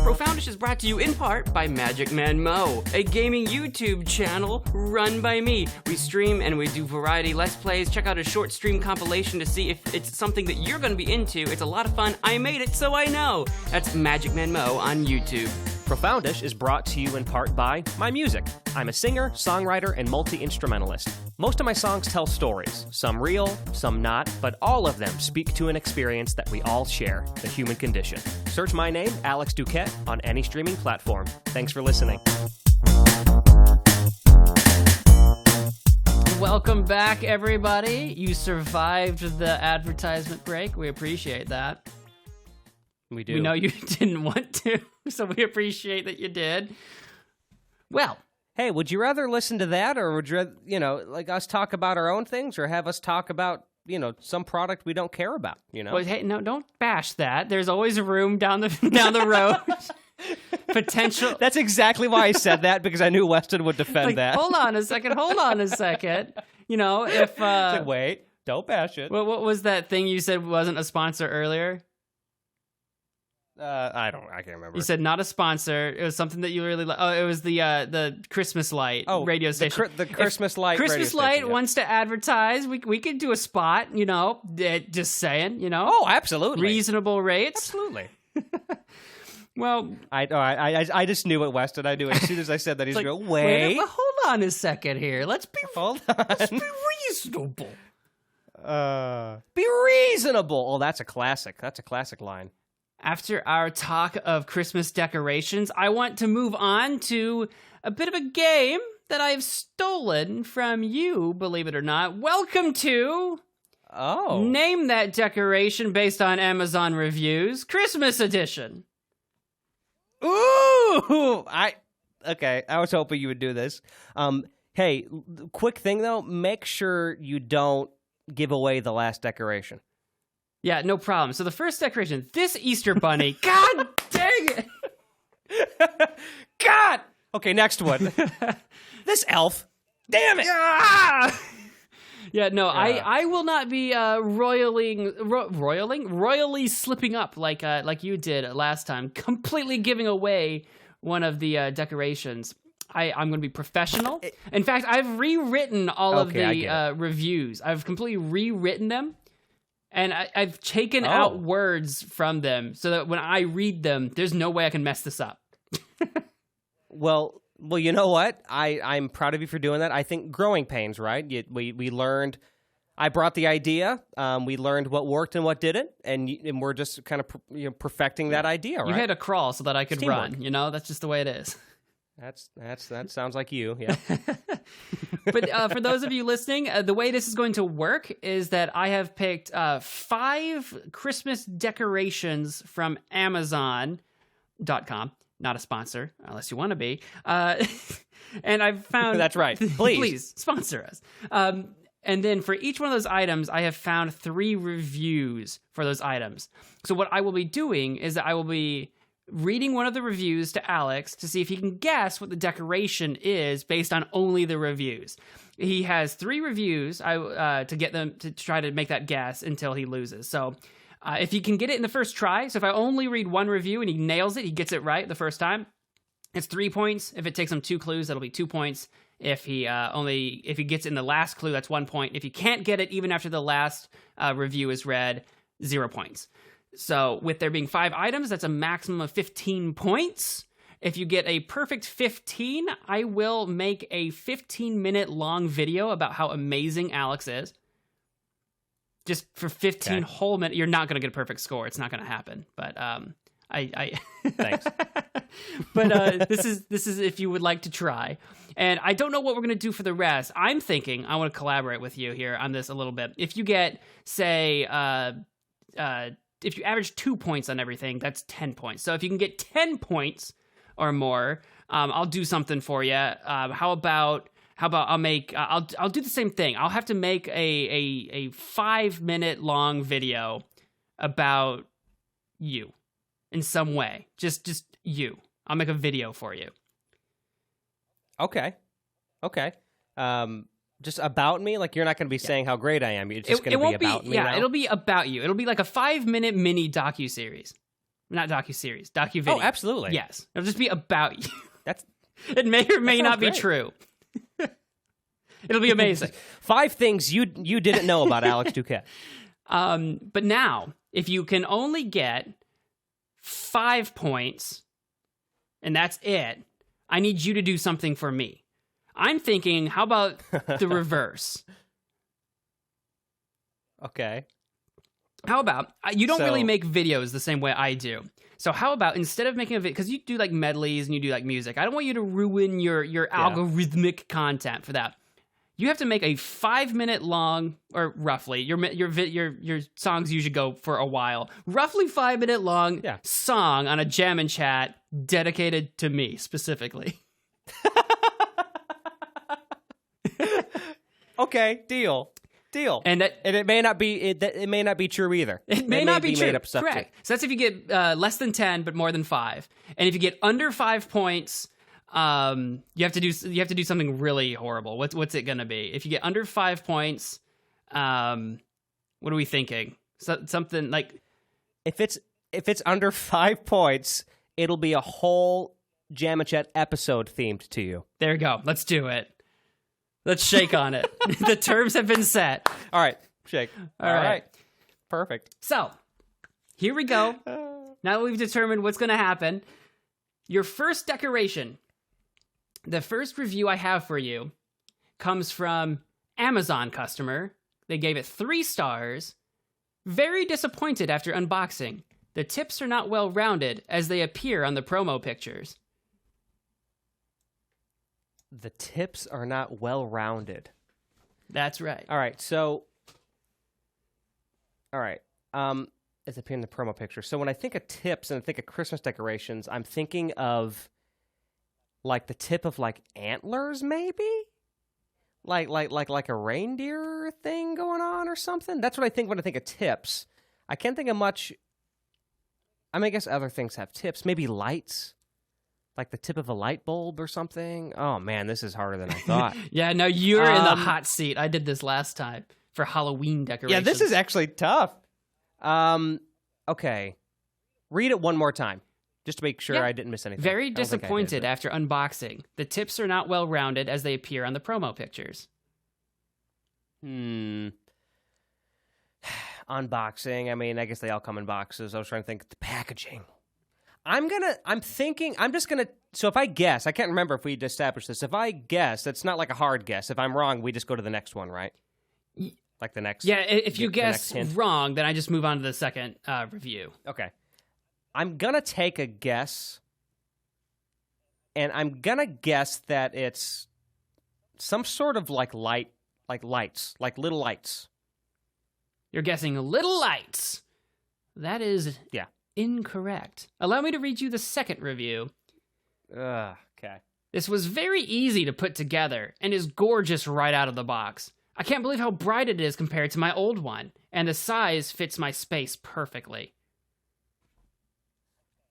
Profoundish is brought to you in part by Magic Man Mo, a gaming YouTube channel run by me. We stream and we do variety Let's Plays. Check out a short stream compilation to see if it's something that you're going to be into. It's a lot of fun. I made it, so I know. That's Magic Man Mo on YouTube. Profoundish is brought to you in part by my music. I'm a singer, songwriter, and multi-instrumentalist. Most of my songs tell stories, some real, some not, but all of them speak to an experience that we all share, the human condition. Search my name, Alex Duquette, on any streaming platform. Thanks for listening. Welcome back, everybody. You survived the advertisement break. We appreciate that. We do. We know you didn't want to, so we appreciate that you did. Well, hey, would you rather listen to that, or would you, like us talk about our own things, or have us talk about, some product we don't care about? Well, hey, no, don't bash that. There's always room down the road. Potential. That's exactly why I said that, because I knew Weston would defend that. Hold on a second. If wait, don't bash it. What was that thing you said wasn't a sponsor earlier? I can't remember. You said not a sponsor. It was something that you really like. Oh, it was the Christmas Light radio station. The Christmas Light radio Christmas station, Light wants to advertise. We could do a spot, just saying, Oh, absolutely. Reasonable rates. Absolutely. Well, I just knew it, Weston. I knew it. As soon as I said that, he's going, wait. Hold on a second here. Let's be reasonable. Be reasonable. Oh, that's a classic. That's a classic line. After our talk of Christmas decorations, I want to move on to a bit of a game that I've stolen from you, believe it or not. Welcome to Name That Decoration based on Amazon reviews, Christmas edition. Ooh! I was hoping you would do this. Hey, quick thing though, make sure you don't give away the last decoration. Yeah, no problem. So the first decoration, this Easter bunny. God dang it! God! Okay, next one. This elf. Damn it! Yeah, no, I will not be royally slipping up like you did last time, completely giving away one of the decorations. I'm going to be professional. In fact, I've rewritten all of the reviews. I've completely rewritten them. And I've taken out words from them so that when I read them, there's no way I can mess this up. Well, you know what? I'm proud of you for doing that. I think growing pains, right? We learned. I brought the idea. We learned what worked and what didn't, and we're just kind of perfecting that idea. Right? You had to crawl so that I could run. That's just the way it is. That sounds like you. Yeah. But for those of you listening, the way this is going to work is that I have picked 5 Christmas decorations from Amazon.com. Not a sponsor, unless you want to be. And I've found... That's right. Please sponsor us. And then for each one of those items, I have found 3 reviews for those items. So what I will be doing is that I will be reading one of the reviews to Alex to see if he can guess what the decoration is based on only the reviews. He has 3 reviews to get them to try to make that guess until he loses. So if he can get it in the first try, so if I only read one review and he nails it, he gets it right the first time, it's 3 points. If it takes him 2 clues, that'll be 2 points. If he gets it in the last clue, that's 1 point. If he can't get it even after the last review is read, 0 points. So with there being 5 items, that's a maximum of 15 points. If you get a perfect 15, I will make a 15-minute long video about how amazing Alex is. Just for 15 whole minutes. You're not going to get a perfect score. It's not going to happen. But Thanks. But this is if you would like to try. And I don't know what we're going to do for the rest. I'm thinking I want to collaborate with you here on this a little bit. If you get, say, if you average 2 points on everything, that's 10 points. So if you can get 10 points or more, I'll do something for you. How about I'll do the same thing. I'll have to make a 5-minute long video about you in some way. Just you. I'll make a video for you. Okay. Just about me? Like, you're not going to be saying how great I am. It's just going to be about me. Yeah, now? It'll be about you. It'll be like a 5-minute mini docuseries. Not docuseries, docu-video. Oh, absolutely. Yes. It'll just be about you. That's It may or may not be great. true. It'll be amazing. 5 things you didn't know about Alex Duquette. But now, if you can only get 5 points, and that's it, I need you to do something for me. I'm thinking, how about the reverse? Okay. How about, you don't really make videos the same way I do. So how about instead of making a video, because you do like medleys and you do like music, I don't want you to ruin your algorithmic content for that. You have to make a 5-minute long, or roughly, your songs usually go for a while, roughly 5-minute long song on a Jam and Chat dedicated to me specifically. Okay, deal. And it may not be it may not be true either. It may not be true. Made up stuff Correct. Too. So that's if you get less than 10, but more than 5. And if you get under 5 points, you have to do something really horrible. What's it gonna be? If you get under 5 points, what are we thinking? Something like if it's under 5 points, it'll be a whole Jam and Chat episode themed to you. There you go. Let's do it. Let's shake on it. The terms have been set. All right, shake. All right. Perfect. So, here we go. Now that we've determined what's going to happen, your first decoration, the first review I have for you, comes from Amazon customer. They gave it 3 stars. Very disappointed after unboxing. The tips are not well rounded as they appear on the promo pictures. The tips are not well rounded. That's right. All right. So, it's appearing in the promo picture. So when I think of tips and I think of Christmas decorations, I'm thinking of like the tip of like antlers, maybe, like a reindeer thing going on or something. That's what I think when I think of tips. I can't think of much. I mean, I guess other things have tips. Maybe lights. Like the tip of a light bulb or something. Oh, man, this is harder than I thought. Yeah, no, you're in the hot seat. I did this last time for Halloween decorations. Yeah, this is actually tough. Okay. Read it one more time, just to make sure I didn't miss anything. Very disappointed after unboxing. The tips are not well rounded as they appear on the promo pictures. Unboxing. I mean, I guess they all come in boxes. I was trying to think the packaging. So if I guess, I can't remember if we established this. If I guess, it's not like a hard guess. If I'm wrong, we just go to the next one, right? Like the next. Yeah, if you guess wrong, then I just move on to the second review. Okay. I'm going to take a guess, and I'm going to guess that it's some sort of like lights, like little lights. You're guessing little lights. That is... Yeah. Incorrect. Allow me to read you the second review. Okay. This was very easy to put together and is gorgeous right out of the box. I can't believe how bright it is compared to my old one, and the size fits my space perfectly.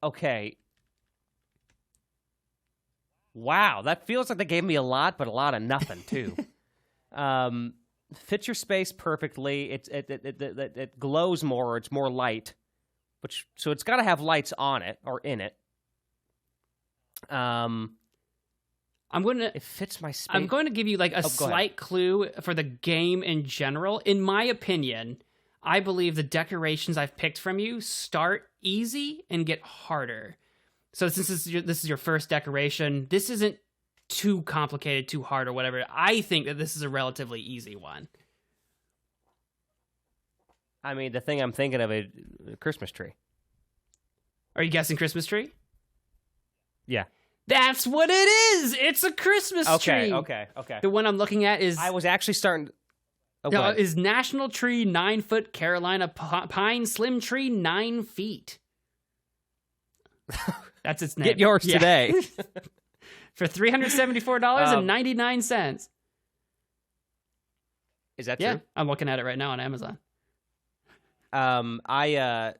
Okay. Wow, that feels like they gave me a lot, but a lot of nothing too. Fits your space perfectly. It glows more. It's more light. So it's got to have lights on it or in it. It fits my space. I'm going to give you like a slight clue for the game in general. In my opinion, I believe the decorations I've picked from you start easy and get harder. So since this is your first decoration, this isn't too complicated, too hard, or whatever. I think that this is a relatively easy one. I mean, the thing I'm thinking of is a Christmas tree. Are you guessing Christmas tree? Yeah. That's what it is! It's a Christmas tree! Okay. The one I'm looking at is... I was actually starting... is National Tree 9-foot Carolina Pine Slim Tree 9 feet. That's its name. Get yours today. For $374.99. Is that true? Yeah, I'm looking at it right now on Amazon. That's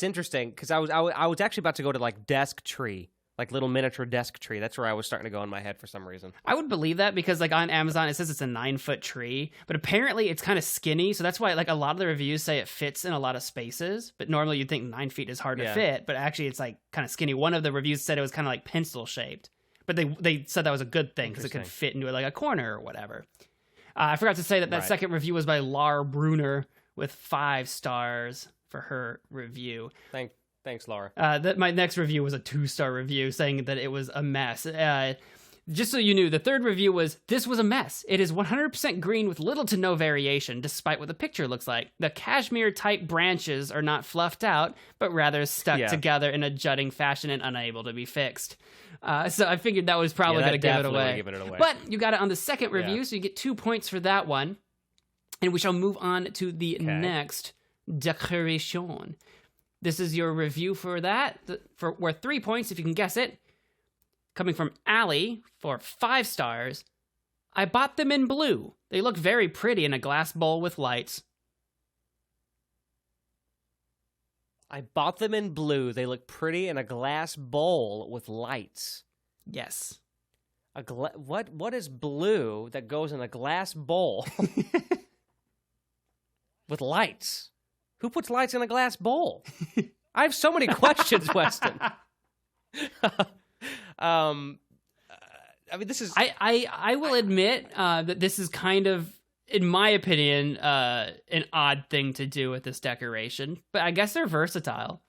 interesting because I was actually about to go to like desk tree, like little miniature desk tree. That's where I was starting to go in my head for some reason. I would believe that because like on Amazon it says it's a 9-foot tree, but apparently it's kind of skinny, so that's why like a lot of the reviews say it fits in a lot of spaces. But normally you'd think 9 feet is hard to fit, but actually it's like kind of skinny. One of the reviews said it was kind of like pencil shaped, but they said that was a good thing because it could fit into like a corner or whatever. I forgot to say that second review was by Laura Bruner with 5 stars for her review. Thanks, Laura. My next review was a 2-star review saying that it was a mess. Just so you knew, the third review was, "This was a mess. It is 100% green with little to no variation, despite what the picture looks like. The cashmere-type branches are not fluffed out, but rather stuck together in a jutting fashion and unable to be fixed." So I figured that was probably going to give it away. But you got it on the second review, so you get 2 points for that one. And we shall move on to the next decoration. This is your review for that, for worth 3 points if you can guess it. Coming from Allie for 5 stars. "I bought them in blue. They look very pretty in a glass bowl with lights." I bought them in blue. They look pretty in a glass bowl with lights. Yes. What is blue that goes in a glass bowl with lights? Who puts lights in a glass bowl? I have so many questions, Weston. I mean, this is. I will admit that this is kind of, in my opinion, an odd thing to do with this decoration, but I guess they're versatile.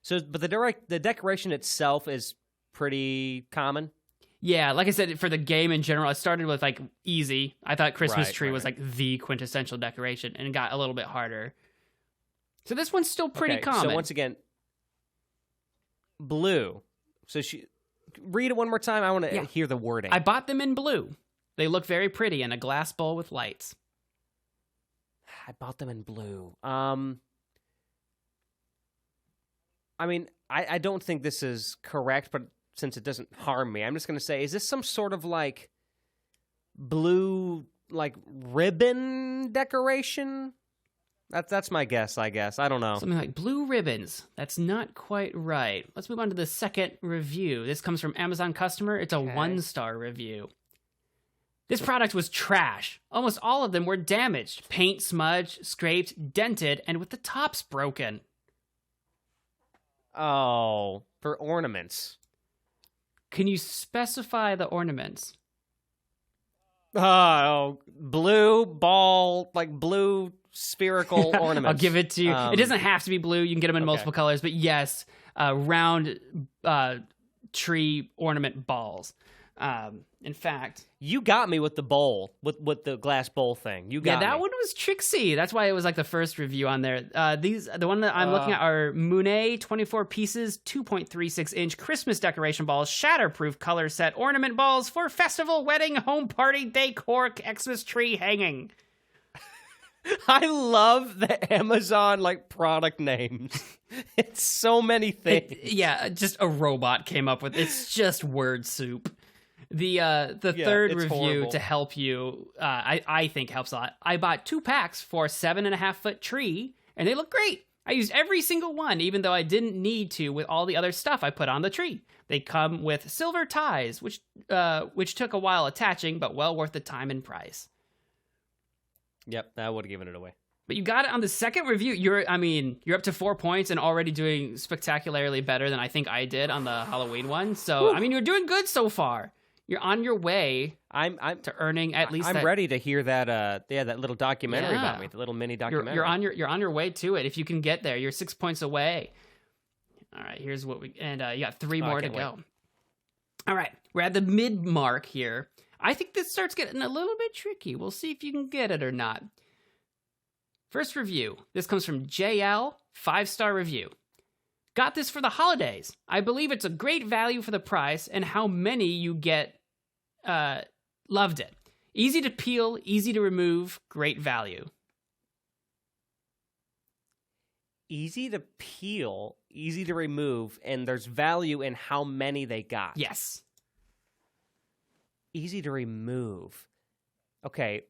So, but the decoration itself is pretty common. Yeah, like I said, for the game in general, I started with like easy. I thought Christmas tree was like the quintessential decoration, and it got a little bit harder. So this one's still pretty common. So once again, blue. So read it one more time. I want to hear the wording. "I bought them in blue. They look very pretty in a glass bowl with lights." I bought them in blue. I mean, I don't think this is correct, but since it doesn't harm me, I'm just going to say, is this some sort of like blue like ribbon decoration? That's my guess, I guess. I don't know. Something like blue ribbons. That's not quite right. Let's move on to the second review. This comes from Amazon customer. It's a 1-star review. "This product was trash. Almost all of them were damaged. Paint smudged, scraped, dented, and with the tops broken." Oh, for ornaments. Can you specify the ornaments? Oh, blue ball, like blue spherical ornaments. I'll give it to you. It doesn't have to be blue. You can get them in multiple colors, but yes, round tree ornament balls. In fact, you got me with the bowl, with the glass bowl thing. You got that me. one was tricksy. That's why it was like the first review on there. The one that I'm looking at are Monet 24 pieces, 2.36 inch Christmas decoration balls, shatterproof color set ornament balls for festival, wedding, home party, decor, Xmas tree hanging. I love the Amazon like product names. It's so many things. Just a robot came up with it. It's just word soup. The third review horrible. to help you, I think helps a lot. "I bought 2 packs for a 7.5-foot tree, and they look great. I used every single one, even though I didn't need to with all the other stuff I put on the tree. They come with silver ties, which took a while attaching, but well worth the time and price." Yep, that would have given it away. But you got it on the second review. You're up to 4 points and already doing spectacularly better than I think I did on the Halloween one. So, whew. I mean, you're doing good so far. You're on your way to earning at least. I'm ready to hear that. That little documentary about me, the little mini documentary. You're on your way to it. If you can get there, you're 6 points away. All right, here's what you got 3 more to go. All right, we're at the mid mark here. I think this starts getting a little bit tricky. We'll see if you can get it or not. First review. This comes from JL, 5-star review. "Got this for the holidays. I believe it's a great value for the price and how many you get. Loved it. Easy to peel, easy to remove, great value." Easy to peel, easy to remove, and there's value in how many they got. Yes. Easy to remove. Okay.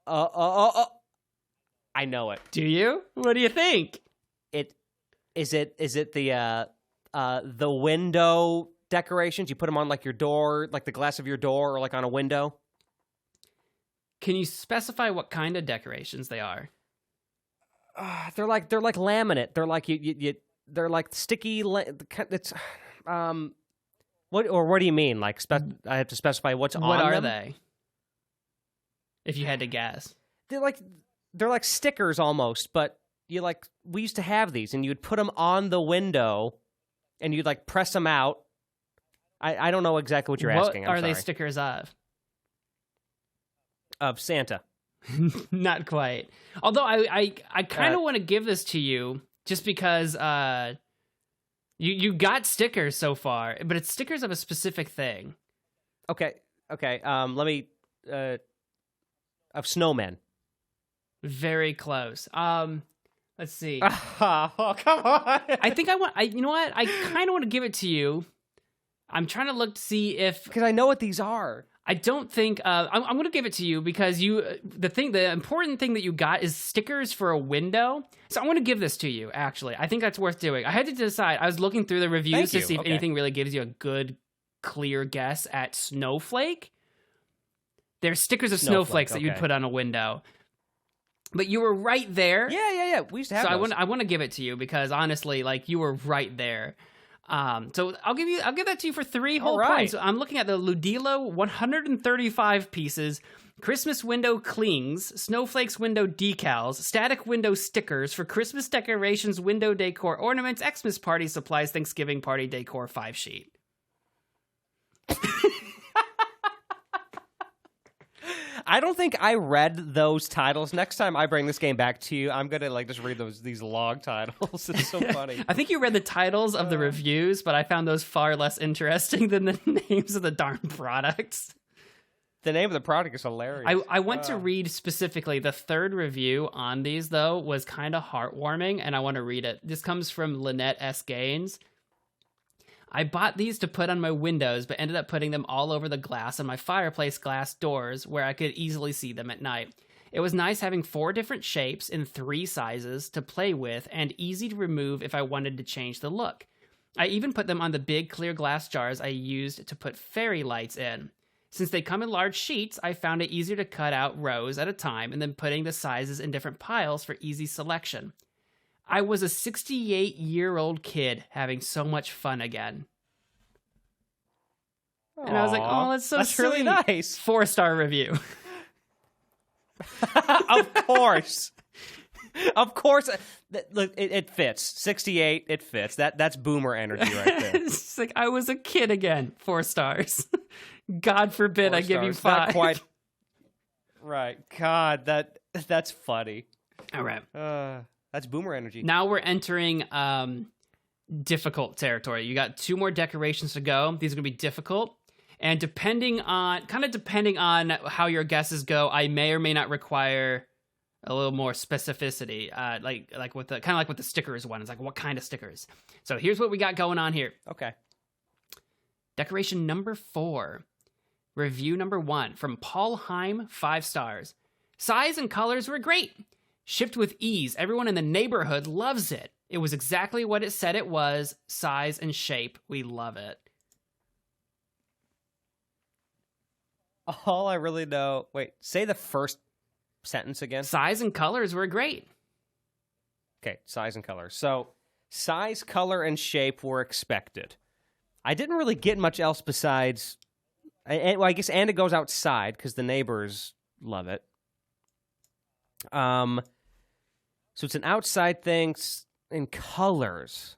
I know it. Do you? What do you think? Is it the window decorations? You put them on like your door, like the glass of your door, or like on a window? Can you specify what kind of decorations they are? They're like laminate. They're like they're like sticky. It's what do you mean? Like I have to specify what's on them? What are they? If you had to guess, they're like stickers almost, but we used to have these, and you would put them on the window, and you'd like press them out. I don't know exactly what you're asking. What I'm are they sorry. stickers of? Of Santa. Not quite. Although I kind of want to give this to you just because you got stickers so far, but it's stickers of a specific thing. Okay. Let me of snowmen. Very close. Let's see. Oh, come on. I think you know what? I kind of want to give it to you. I'm trying to look to see if Because I know what these are. I don't think I'm going to give it to you because the important thing that you got is stickers for a window. So I'm going to give this to you. Actually, I think that's worth doing. I had to decide. I was looking through the reviews to see if anything really gives you a good, clear guess at snowflake. There's stickers of snowflakes that you'd put on a window. But you were right there. Yeah. We used to have those. I want to give it to you because honestly, like you were right there. So I'll give that to you for 3 whole points. So I'm looking at the Ludilo 135 pieces, Christmas window clings, snowflakes window decals, static window stickers for Christmas decorations, window decor ornaments, Xmas party supplies, Thanksgiving party decor 5 sheet. I don't think I read those titles. Next time I bring this game back to you, I'm gonna just read these log titles. It's so funny. I think you read the titles of the reviews, but I found those far less interesting than the names of the darn products. The name of the product is hilarious. I want to read specifically the 3rd review on these, though, was kind of heartwarming, and I want to read it. This comes from Lynette S. Gaines. I bought these to put on my windows, but ended up putting them all over the glass on my fireplace glass doors where I could easily see them at night. It was nice having 4 different shapes in 3 sizes to play with and easy to remove if I wanted to change the look. I even put them on the big clear glass jars I used to put fairy lights in. Since they come in large sheets, I found it easier to cut out rows at a time and then putting the sizes in different piles for easy selection. I was a 68-year-old kid having so much fun again. Aww, and I was like, oh, that's so that's sweet. Really nice. 4-star review. Of course. Of course. Look, it fits. 68, it fits. That's boomer energy right there. It's like, I was a kid again. 4 stars. God forbid 4 I give you stars. 5. Not quite. Right. God, that's funny. All right. That's boomer energy. Now we're entering difficult territory. You got 2 more decorations to go. These are going to be difficult. And depending on how your guesses go, I may or may not require a little more specificity. Like with the stickers one. It's like, what kind of stickers? So here's what we got going on here. Okay. Decoration number 4. Review number 1 from Paul Heim, 5 stars. Size and colors were great. Shipped with ease. Everyone in the neighborhood loves it. It was exactly what it said it was. Size and shape. We love it. All I really know... Wait, say the first sentence again. Size and colors were great. Okay, size and color. So, size, color, and shape were expected. I didn't really get much else besides... well, I guess, and it goes outside, because the neighbors love it. So it's an outside thing in colors.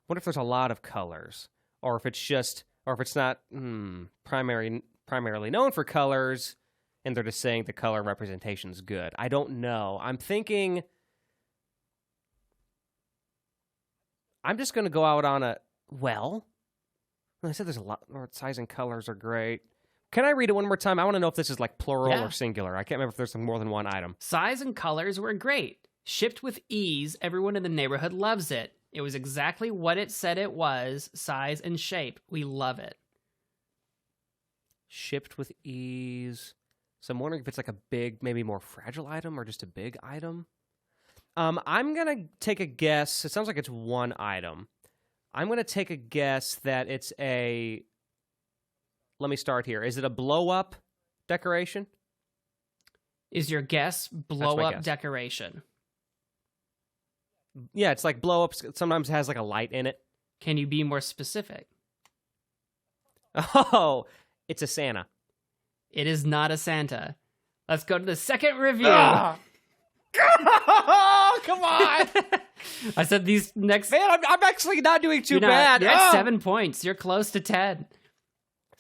What if there's a lot of colors? Or if it's not primarily known for colors, and they're just saying the color representation is good. I don't know. I'm thinking... I'm just going to go out on a... Well, I said there's a lot... Size and colors are great. Can I read it one more time? I want to know if this is like plural or singular. I can't remember if there's more than one item. Size and colors were great. Shipped with ease. Everyone in the neighborhood loves it. It was exactly what it said it was. Size and shape. We love it. Shipped with ease. So I'm wondering if it's like a big, maybe more fragile item or just a big item. I'm going to take a guess. It sounds like it's one item. I'm going to take a guess that it's a... Let me start here. Is it a blow-up decoration? Is your guess blow-up decoration? Yeah, it's like blow-ups. Sometimes it has like a light in it. Can you be more specific? Oh, it's a Santa. It is not a Santa. Let's go to the second review. Oh, come on. I said these next... Man, I'm actually not doing too You're bad. You're at 7 points. You're close to 10.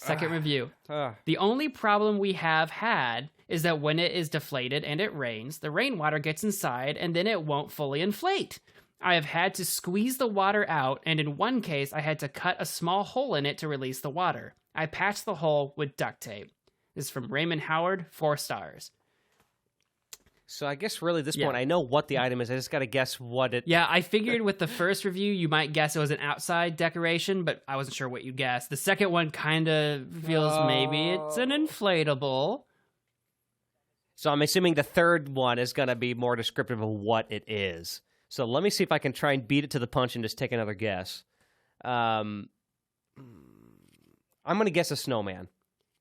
Second review. Ugh. The only problem we have had is that when it is deflated and it rains, the rainwater gets inside and then it won't fully inflate. I have had to squeeze the water out, and in one case, I had to cut a small hole in it to release the water. I patched the hole with duct tape. This is from Raymond Howard, 4 stars. So I guess really at this point, I know what the item is. I just got to guess what it... Yeah, I figured with the first review, you might guess it was an outside decoration, but I wasn't sure what you guessed. The second one kind of feels maybe it's an inflatable. So I'm assuming the third one is going to be more descriptive of what it is. So let me see if I can try and beat it to the punch and just take another guess. I'm going to guess a snowman.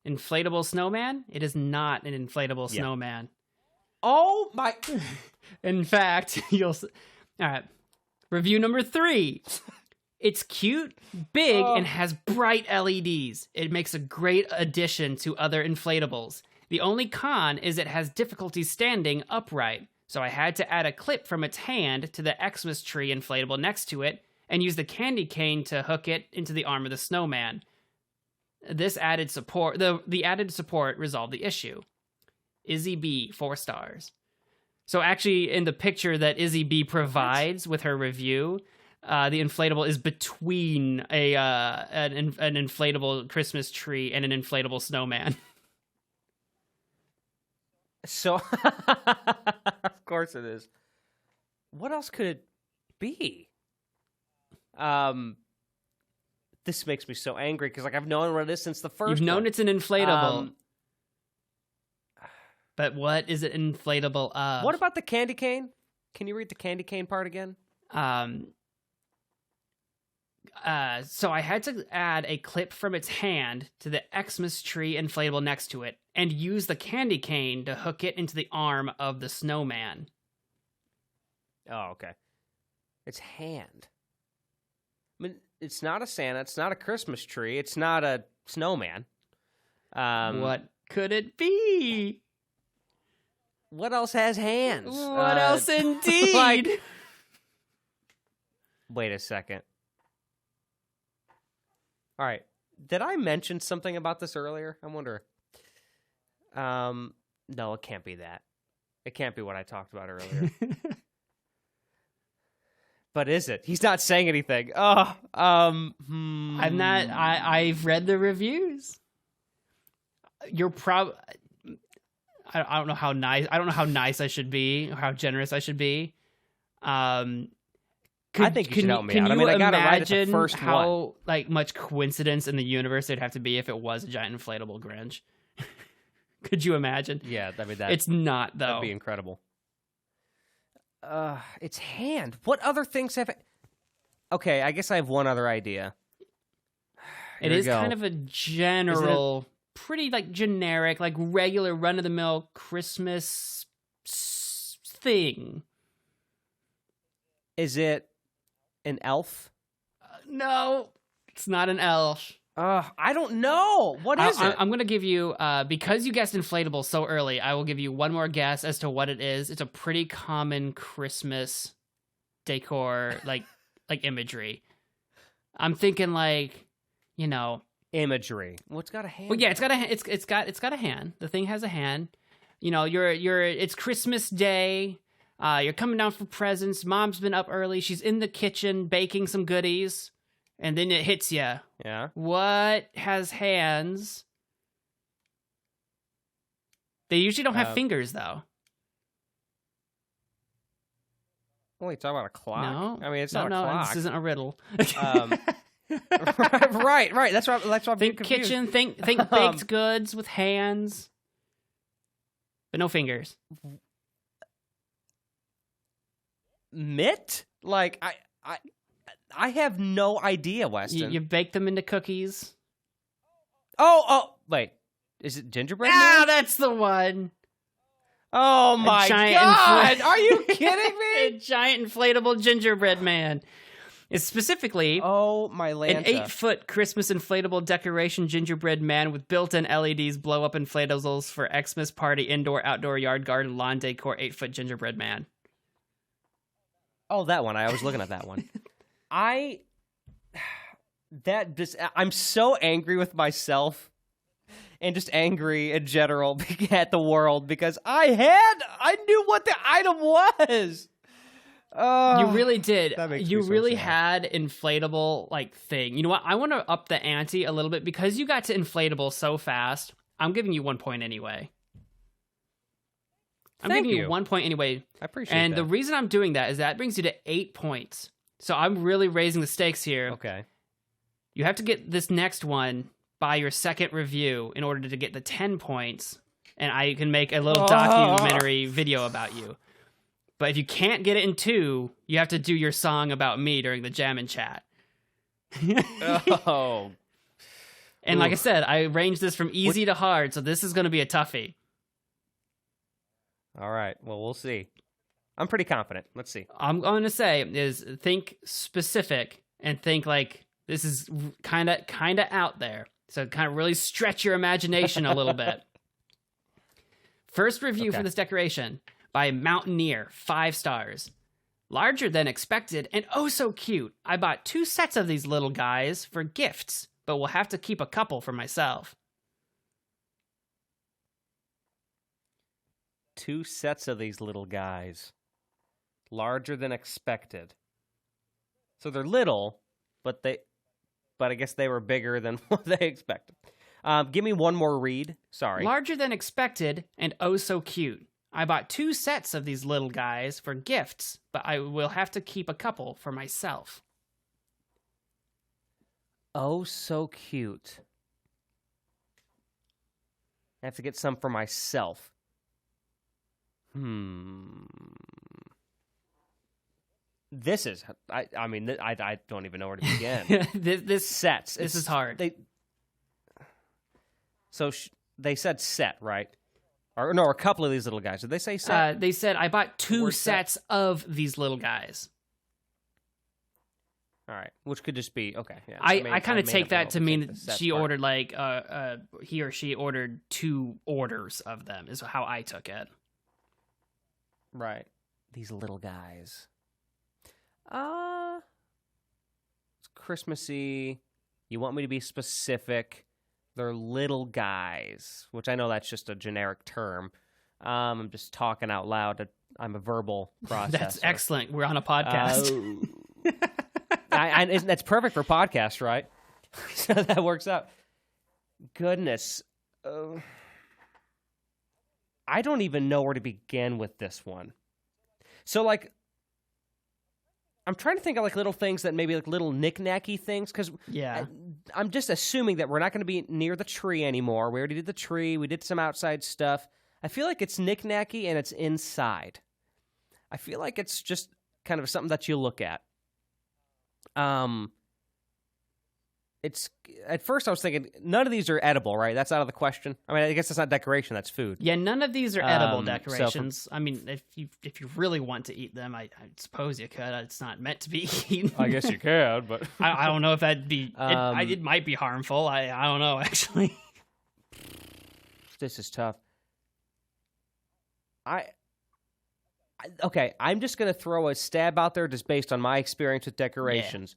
Inflatable snowman? It is not an inflatable snowman. Oh my! In fact, you'll... All right. Review number 3. It's cute, big, and has bright LEDs. It makes a great addition to other inflatables. The only con is it has difficulty standing upright. So I had to add a clip from its hand to the Xmas tree inflatable next to it and use the candy cane to hook it into the arm of the snowman. This added support, the added support resolved the issue. Izzy B, 4 stars. So actually, in the picture that Izzy B provides with her review, the inflatable is between an inflatable Christmas tree and an inflatable snowman. So, of course it is. What else could it be? This makes me so angry because I've known what it is since the first. You've known one. It's an inflatable. But what is it inflatable of? What about the candy cane? Can you read the candy cane part again? So I had to add a clip from its hand to the Xmas tree inflatable next to it and use the candy cane to hook it into the arm of the snowman. Oh, okay. It's hand. I mean, it's not a Santa. It's not a Christmas tree. It's not a snowman. What could it be? What else has hands? What else indeed? Wait a second. All right. Did I mention something about this earlier? I wonder. No, it can't be that. It can't be what I talked about earlier. But is it? He's not saying anything. Oh, I'm not. I've read the reviews. You're probably. I don't know how nice. I don't know how nice I should be, or how generous I should be. I think you should help me out. I mean, I got it right at the first how much coincidence in the universe it'd have to be if it was a giant inflatable Grinch? Could you imagine? Yeah, I mean it's not though. That'd be incredible. It's hand. What other things have? Okay, I guess I have one other idea. It is kind of a general, pretty generic, regular run of the mill Christmas thing. Is it an elf? No, it's not an elf. I don't know. What is it? I'm going to give you, because you guessed inflatable so early, I will give you one more guess as to what it is. It's a pretty common Christmas decor, imagery. I'm thinking imagery. Well, it's got a hand. Well, yeah, it's got a hand. The thing has a hand. It's Christmas Day. You're coming down for presents. Mom's been up early. She's in the kitchen baking some goodies. And then it hits you. Yeah. What has hands? They usually don't have fingers, though. Well, you talking about a clock? No. I mean, it's not a clock. This isn't a riddle. Right. That's why I'm think confused. kitchen. Think baked goods with hands, but no fingers. Mitt? I have no idea, Weston. You bake them into cookies. Oh, wait. Is it gingerbread man? That's the one. Oh my God. Are you kidding me? A giant inflatable gingerbread man. It's specifically my Lanta. An 8-foot Christmas inflatable decoration gingerbread man with built-in LEDs, blow-up inflatables for Xmas party, indoor, outdoor, yard, garden, lawn decor, 8-foot gingerbread man. Oh, that one. I was looking at that one. I'm so angry with myself and just angry in general at the world because I knew what the item was. You really did. That makes You me so really sad. had inflatable like thing. You know what? I want to up the ante a little bit because you got to inflatable so fast. I'm giving you 1 point anyway. I'm Thank giving you you. 1 point anyway. I appreciate And that. the reason I'm doing that is that brings you to 8 points. So I'm really raising the stakes here. Okay. You have to get this next one by your second review in order to get the 10 points. And I can make a little documentary video about you. But if you can't get it in 2, you have to do your song about me during the jam and chat. Oh. And like I said, I ranged this from easy to hard, so this is going to be a toughie. All right. Well, we'll see. I'm pretty confident. Let's see. I'm going to say is think specific and think like this is kind of out there. So kind of really stretch your imagination a little bit. First review for this decoration by Mountaineer, 5 stars. Larger than expected and oh so cute. I bought 2 sets of these little guys for gifts, but will have to keep a couple for myself. 2 sets of these little guys. Larger than expected. So they're little, but I guess they were bigger than what they expected. Give me one more read. Sorry. Larger than expected and oh so cute. I bought 2 sets of these little guys for gifts, but I will have to keep a couple for myself. Oh, so cute. I have to get some for myself. This is, I mean, I don't even know where to begin. this Sets. This is hard. They said set, right? Or no, a couple of these little guys. Did they say set? They said I bought 2 word sets of these little guys. All right, which could just be okay. Yeah, I kind of take that to mean the set she part. ordered like he or she ordered 2 orders of them is how I took it. Right. These little guys. It's Christmassy. You want me to be specific. They're little guys, which I know that's just a generic term. I'm just talking out loud. I'm a verbal processor. That's excellent. We're on a podcast. That's perfect for podcasts, right? So that works out. Goodness. I don't even know where to begin with this one. So, like, I'm trying to think of, like, little things that maybe, like, little knick-knacky things, because Yeah. I'm just assuming that we're not going to be near the tree anymore. We already did the tree. We did some outside stuff. I feel like it's knick-knacky and it's inside. I feel like it's just kind of something that you look at. It's at first I was thinking none of these are edible, right? That's out of the question. I mean, I guess that's not decoration, that's food. Yeah, none of these are edible So decorations. I mean, if you really want to eat them, I suppose you could. It's not meant to be eaten. I guess you can, but I don't know if that'd be. It might be harmful. I don't know actually. this is tough. Okay, I'm just going to throw a stab out there just based on my experience with decorations.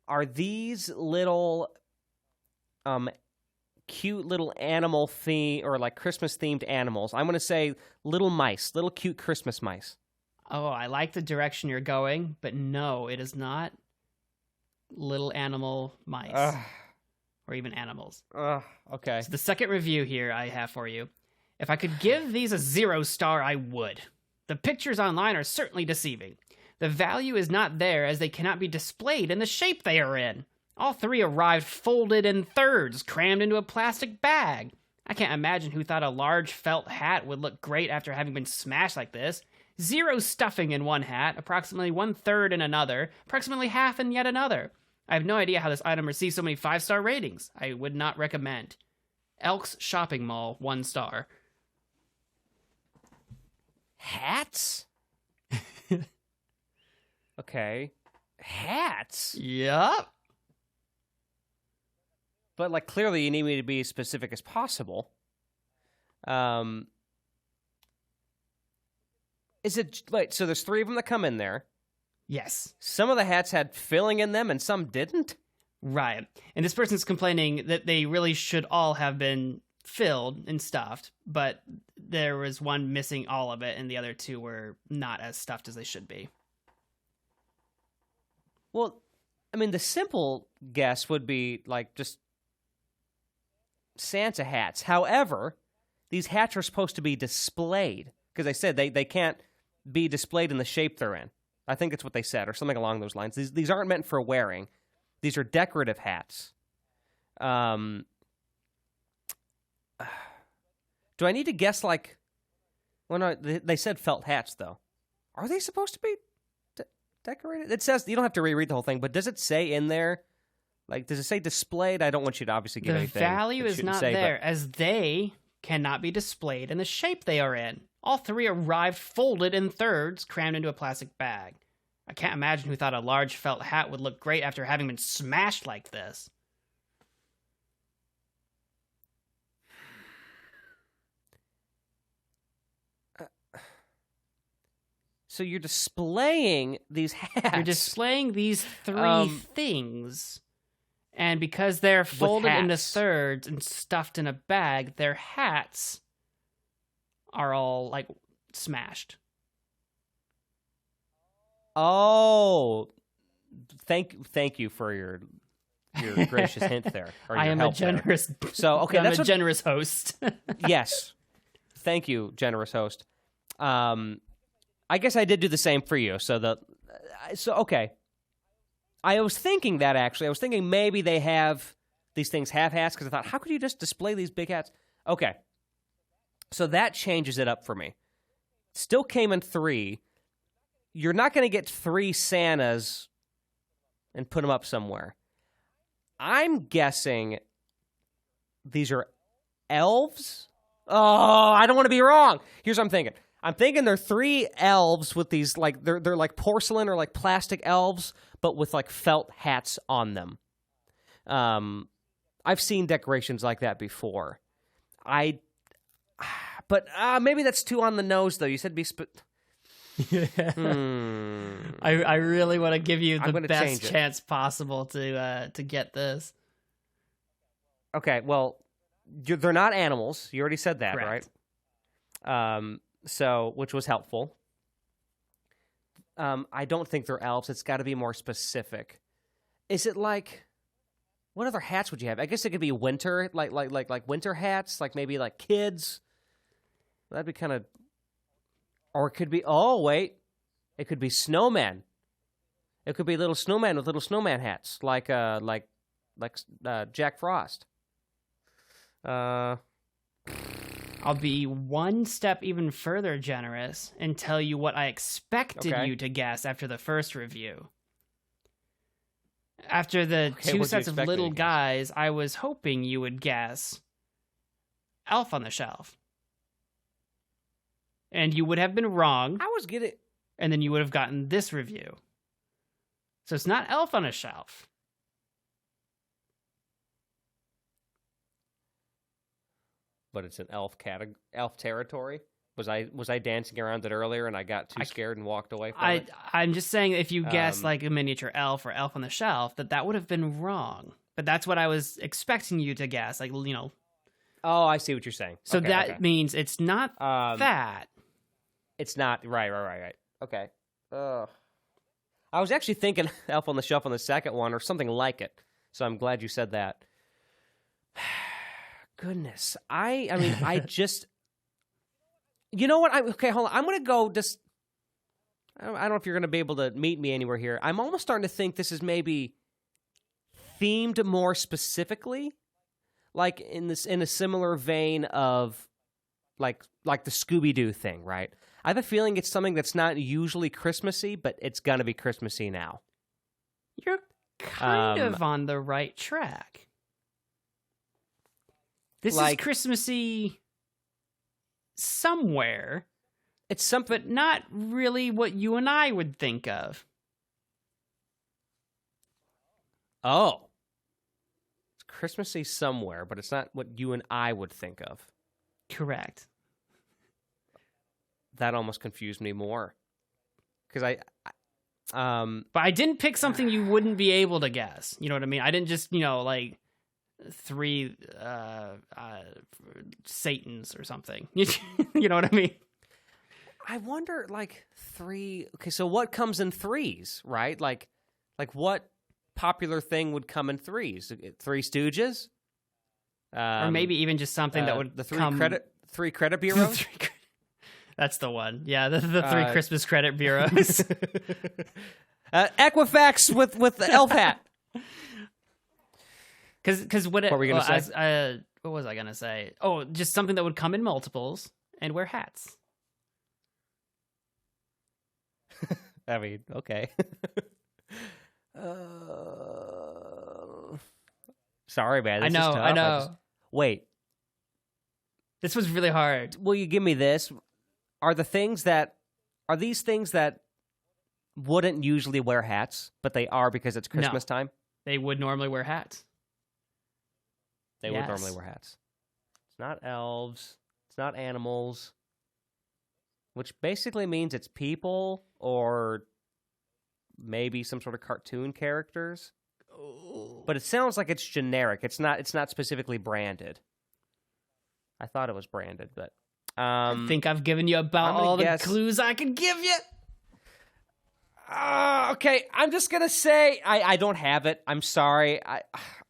Are these little cute little animal theme or like Christmas themed animals? I'm going to say little mice, little cute Christmas mice. Oh, I like the direction you're going, but no, it is not little animal mice or even animals. Okay. So the second review here I have for you. If I could give these a 0 star, I would. The pictures online are certainly deceiving. The value is not there as they cannot be displayed in the shape they are in. All 3 arrived folded in thirds, crammed into a plastic bag. I can't imagine who thought a large felt hat would look great after having been smashed like this. 0 stuffing in one hat, approximately 1/3 in another, approximately half in yet another. I have no idea how this item received so many 5-star ratings. I would not recommend. Elks Shopping Mall, 1 star. Hats? Okay. Hats? Yup. But, like, clearly you need me to be as specific as possible. Is it... Wait, so there's 3 of them that come in there. Yes. Some of the hats had filling in them and some didn't? Right. And this person's complaining that they really should all have been filled and stuffed, but there was one missing all of it, and the other two were not as stuffed as they should be. Well, I mean, the simple guess would be like just Santa hats. However, these hats are supposed to be displayed because they said they can't be displayed in the shape they're in. I think that's what they said, or something along those lines. These aren't meant for wearing. These are decorative hats. Do I need to guess like? Well, no, they said felt hats though. Are they supposed to be decorated? It says you don't have to reread the whole thing, but does it say in there? Like, does it say displayed? I don't want you to obviously give anything. The value is not there, as they cannot be displayed in the shape they are in. All three arrived folded in thirds, crammed into a plastic bag. I can't imagine who thought a large felt hat would look great after having been smashed like this. So you're displaying these hats. You're displaying these three things, and because they're folded into thirds and stuffed in a bag, their hats are all, like, smashed. Oh, thank you for your gracious hint there. Or your I am help a generous. there. So okay, I'm a generous host. Yes, thank you, generous host. I guess I did do the same for you. So okay. I was thinking that actually. I was thinking maybe these things have hats because I thought, how could you just display these big hats? Okay. So that changes it up for me. Still came in 3. You're not going to get 3 Santas and put them up somewhere. I'm guessing these are elves. Oh, I don't want to be wrong. Here's what I'm thinking. I'm thinking they're 3 elves with these, like, they're like porcelain or like plastic elves, but with like felt hats on them. I've seen decorations like that before. But maybe that's too on the nose, though. You said I really want to give you the best chance possible to get this. Okay, well, they're not animals. You already said that, Correct. right? So, which was helpful. I don't think they're elves. It's got to be more specific. Is it like, what other hats would you have? I guess it could be winter, like winter hats, like maybe like kids. That'd be kind of, or it could be. Oh wait, it could be snowmen. It could be little snowmen with little snowman hats, like Jack Frost. I'll be one step even further generous and tell you what I expected you to guess after the first review. After the 2 sets of little guys, I was hoping you would guess Elf on the Shelf. And you would have been wrong. I was getting... And then you would have gotten this review. So it's not Elf on a Shelf. But it's an elf territory. Was I dancing around it earlier and I got too scared and walked away from it? I'm just saying if you guess like a miniature elf or Elf on the Shelf, that would have been wrong. But that's what I was expecting you to guess. Like, you know. Oh, I see what you're saying. So that means it's not that. It's not. Right. Okay. I was actually thinking Elf on the Shelf on the second one or something like it. So I'm glad you said that. Goodness. I mean, I just... You know what? Okay, hold on. I'm going to go just... I don't know if you're going to be able to meet me anywhere here. I'm almost starting to think this is maybe themed more specifically, like in a similar vein of like the Scooby-Doo thing, right? I have a feeling it's something that's not usually Christmassy, but it's going to be Christmassy now. You're kind of on the right track. This is Christmassy somewhere. It's something, but not really what you and I would think of. Oh. It's Christmassy somewhere, but it's not what you and I would think of. Correct. That almost confused me more. Because But I didn't pick something you wouldn't be able to guess. You know what I mean? I didn't just, like... 3 Satans or something. You know what I mean? I wonder, like, 3... Okay, so what comes in 3s, right? Like what popular thing would come in 3s? Three Stooges? Or maybe even just something that would the come... three credit bureaus? That's the one. Yeah, the 3 Christmas credit bureaus. Equifax with the elf hat. Because what were we going to say? What was I going to say? Oh, just something that would come in multiples and wear hats. I mean, okay. Sorry, man. This is tough. I know. Wait. This was really hard. Will you give me this? Are these things that wouldn't usually wear hats, but they are because it's Christmas time? They would normally wear hats. They would normally wear hats. It's not elves. It's not animals. Which basically means it's people or maybe some sort of cartoon characters. Oh. But it sounds like it's generic. It's not specifically branded. I thought it was branded, but I think I've given you about all the clues I could give you. Okay, I'm just gonna say I don't have it. I'm sorry.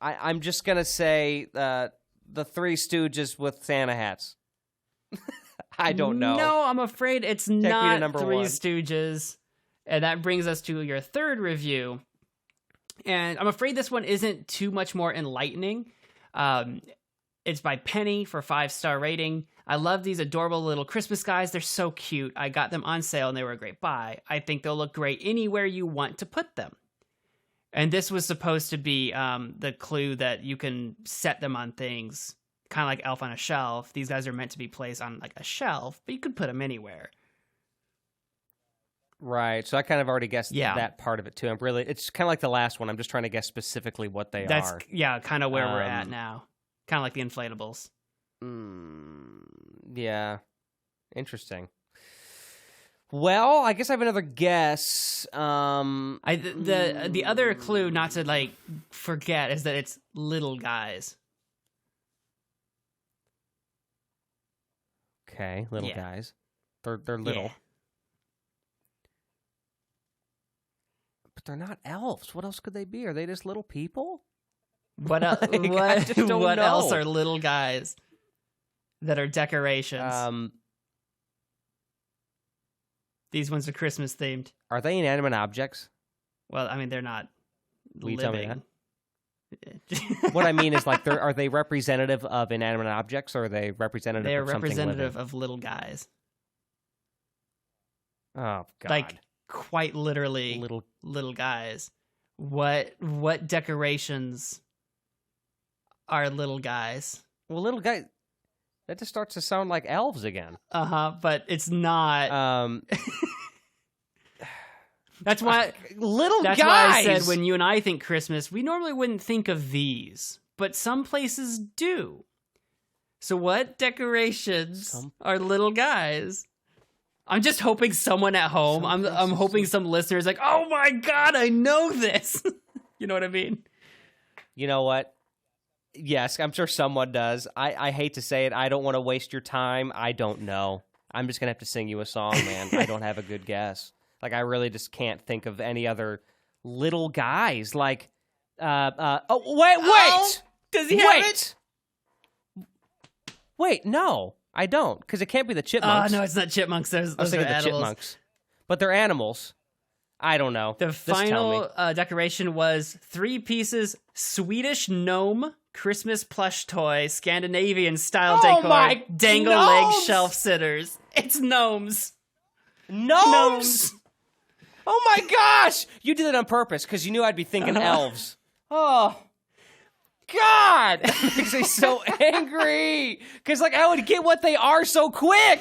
I'm just gonna say the Three Stooges with Santa hats. I don't know. No, I'm afraid it's Take not me to number Three 1. Stooges. And that brings us to your third review. And I'm afraid this one isn't too much more enlightening. It's by Penny for 5-star rating. I love these adorable little Christmas guys. They're so cute. I got them on sale and they were a great buy. I think they'll look great anywhere you want to put them. And this was supposed to be the clue that you can set them on things, kind of like Elf on a Shelf. These guys are meant to be placed on like a shelf, but you could put them anywhere. Right. So I kind of already guessed that part of it too. It's kind of like the last one. I'm just trying to guess specifically what they are. Yeah, kind of where we're at now. Kind of like the inflatables. Yeah. Interesting. Well, I guess I have another guess. The other clue, not to like forget, is that it's little guys. Okay, little guys. They're little. Yeah. But they're not elves. What else could they be? Are they just little people? What else are little guys that are decorations? These ones are Christmas themed. Are they inanimate objects? Well, I mean, they're not Will you living. tell me that? What I mean is, like, are they representative of inanimate objects, or are they representative They're of something representative living? of little guys. Oh, God. Like, quite literally little guys. What decorations are little guys? Well, little guys, that just starts to sound like elves again. But it's not. That's why guys. Why I said when you and I think Christmas, we normally wouldn't think of these, but some places do. So what decorations are little guys? I'm just hoping someone at home, I'm hoping some listeners like, oh my God, I know this. You know what I mean? You know what? Yes, I'm sure someone does. I hate to say it. I don't want to waste your time. I don't know. I'm just going to have to sing you a song, man. I don't have a good guess. Like, I really just can't think of any other little guys. Like, wait! Oh, does he have it? Wait, no, I don't, because it can't be the chipmunks. No, it's not chipmunks. Those I was thinking are the animals. chipmunks. But they're animals. I don't know. The Just tell final me. decoration was 3 pieces Swedish gnome Christmas plush toy Scandinavian style decor. My dangle gnomes! leg shelf sitters. It's gnomes. Gnomes? Oh my gosh! You did it on purpose because you knew I'd be thinking elves. Oh. God! That makes me so angry. Because, like, I would get what they are so quick.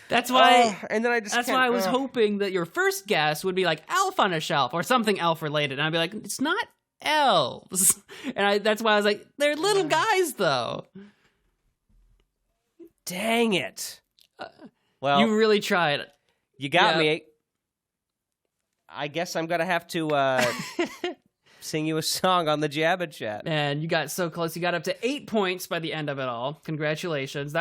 That's why. And then I just. That's why I was hoping that your first guess would be like Elf on a Shelf or something elf related, and I'd be like, it's not elves. And that's why I was like, they're little guys though. Dang it! Well, you really tried. You got me. I guess I'm gonna have to sing you a song on the Jabba Chat. And you got so close. You got up to 8 points by the end of it all. Congratulations.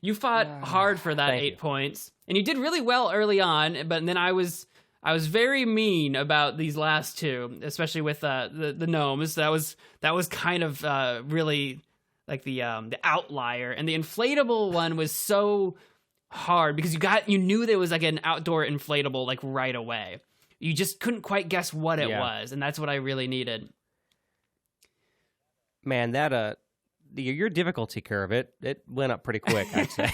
You fought hard for that 8 points. And you did really well early on, but then I was very mean about these last two, especially with the gnomes. That was kind of really like the outlier, and the inflatable one was so hard because you knew there was like an outdoor inflatable like right away. You just couldn't quite guess what it was, and that's what I really needed. Man, that your difficulty curve, it went up pretty quick, I'd say,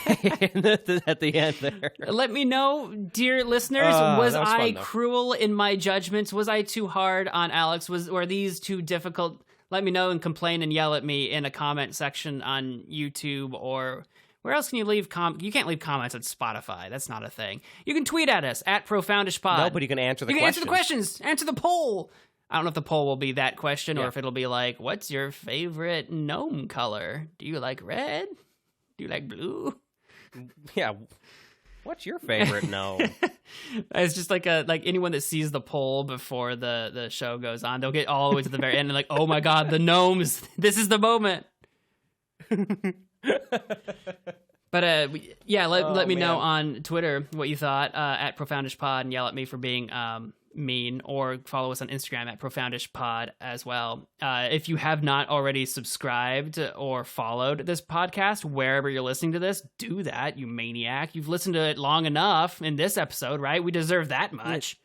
at the end there. Let me know, dear listeners, was I fun, cruel in my judgments? Was I too hard on Alex? Were these too difficult? Let me know and complain and yell at me in a comment section on YouTube, or where else can you leave you can't leave comments at Spotify. That's not a thing. You can tweet at us at Profoundish Pod. No, but you can answer the questions. You can answer the questions. Answer the poll. I don't know if the poll will be that question or if it'll be like, what's your favorite gnome color? Do you like red? Do you like blue? Yeah. What's your favorite gnome? It's just like anyone that sees the poll before the show goes on, they'll get all the way to the very end and like, oh my God, the gnomes. This is the moment. But let me know on Twitter what you thought at Profoundish Pod, and yell at me for being mean, or follow us on Instagram at Profoundish Pod as well. If you have not already subscribed or followed this podcast wherever you're listening to this, do that, you maniac. You've listened to it long enough in this episode, right? We deserve that much.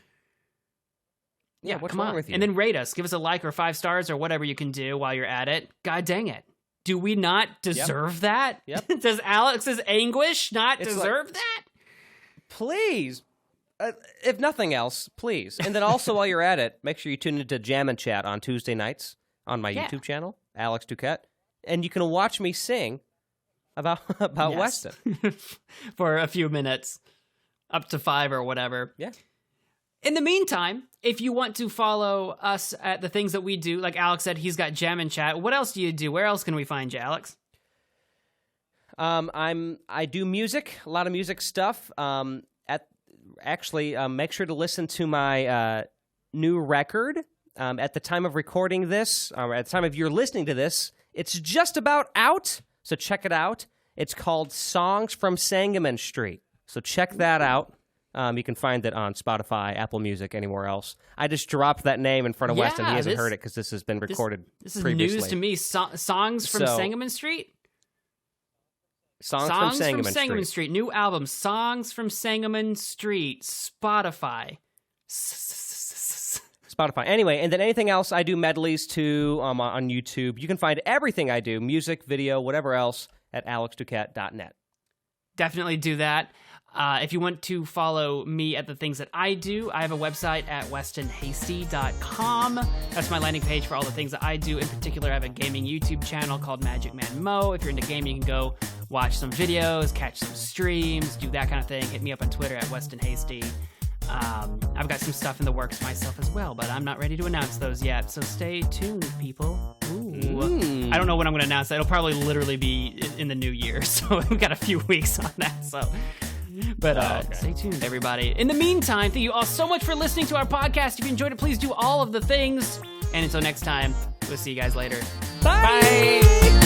Yeah, what's wrong with you? And then rate us. Give us a like or 5 stars or whatever you can do while you're at it. God dang it. Do we not deserve that? Yep. Does Alex's anguish not deserve that? Please. If nothing else, please. And then also while you're at it, make sure you tune into Jam and Chat on Tuesday nights on my YouTube channel, Alex Duquette. And you can watch me sing about Weston. For a few minutes, up to 5 or whatever. Yeah. In the meantime, if you want to follow us at the things that we do, like Alex said, he's got Jam and Chat. What else do you do? Where else can we find you, Alex? I do music, a lot of music stuff. Make sure to listen to my new record. At the time of recording this, or at the time of you're listening to this, it's just about out, so check it out. It's called Songs from Sangamon Street, so check that out. You can find it on Spotify, Apple Music, anywhere else. I just dropped that name in front of Weston. He hasn't heard it because this has been recorded previously. This is news to me. Songs from Sangamon Street? Songs from Sangamon Street. New album, Songs from Sangamon Street. Spotify. Spotify. Anyway, and then anything else, I do medleys too on YouTube. You can find everything I do, music, video, whatever else, at alexduquette.net. Definitely do that. If you want to follow me at the things that I do, I have a website at westonhasty.com. That's my landing page for all the things that I do. In particular, I have a gaming YouTube channel called Magic Man Mo. If you're into gaming, you can go watch some videos, catch some streams, do that kind of thing. Hit me up on Twitter at westonhasty. I've got some stuff in the works myself as well, but I'm not ready to announce those yet, so stay tuned, people. Ooh. I don't know when I'm going to announce that. It'll probably literally be in the new year, so we've got a few weeks on that, so... But stay tuned, everybody. In the meantime, thank you all so much for listening to our podcast. If you enjoyed it, please do all of the things. And until next time, we'll see you guys later. Bye! Bye.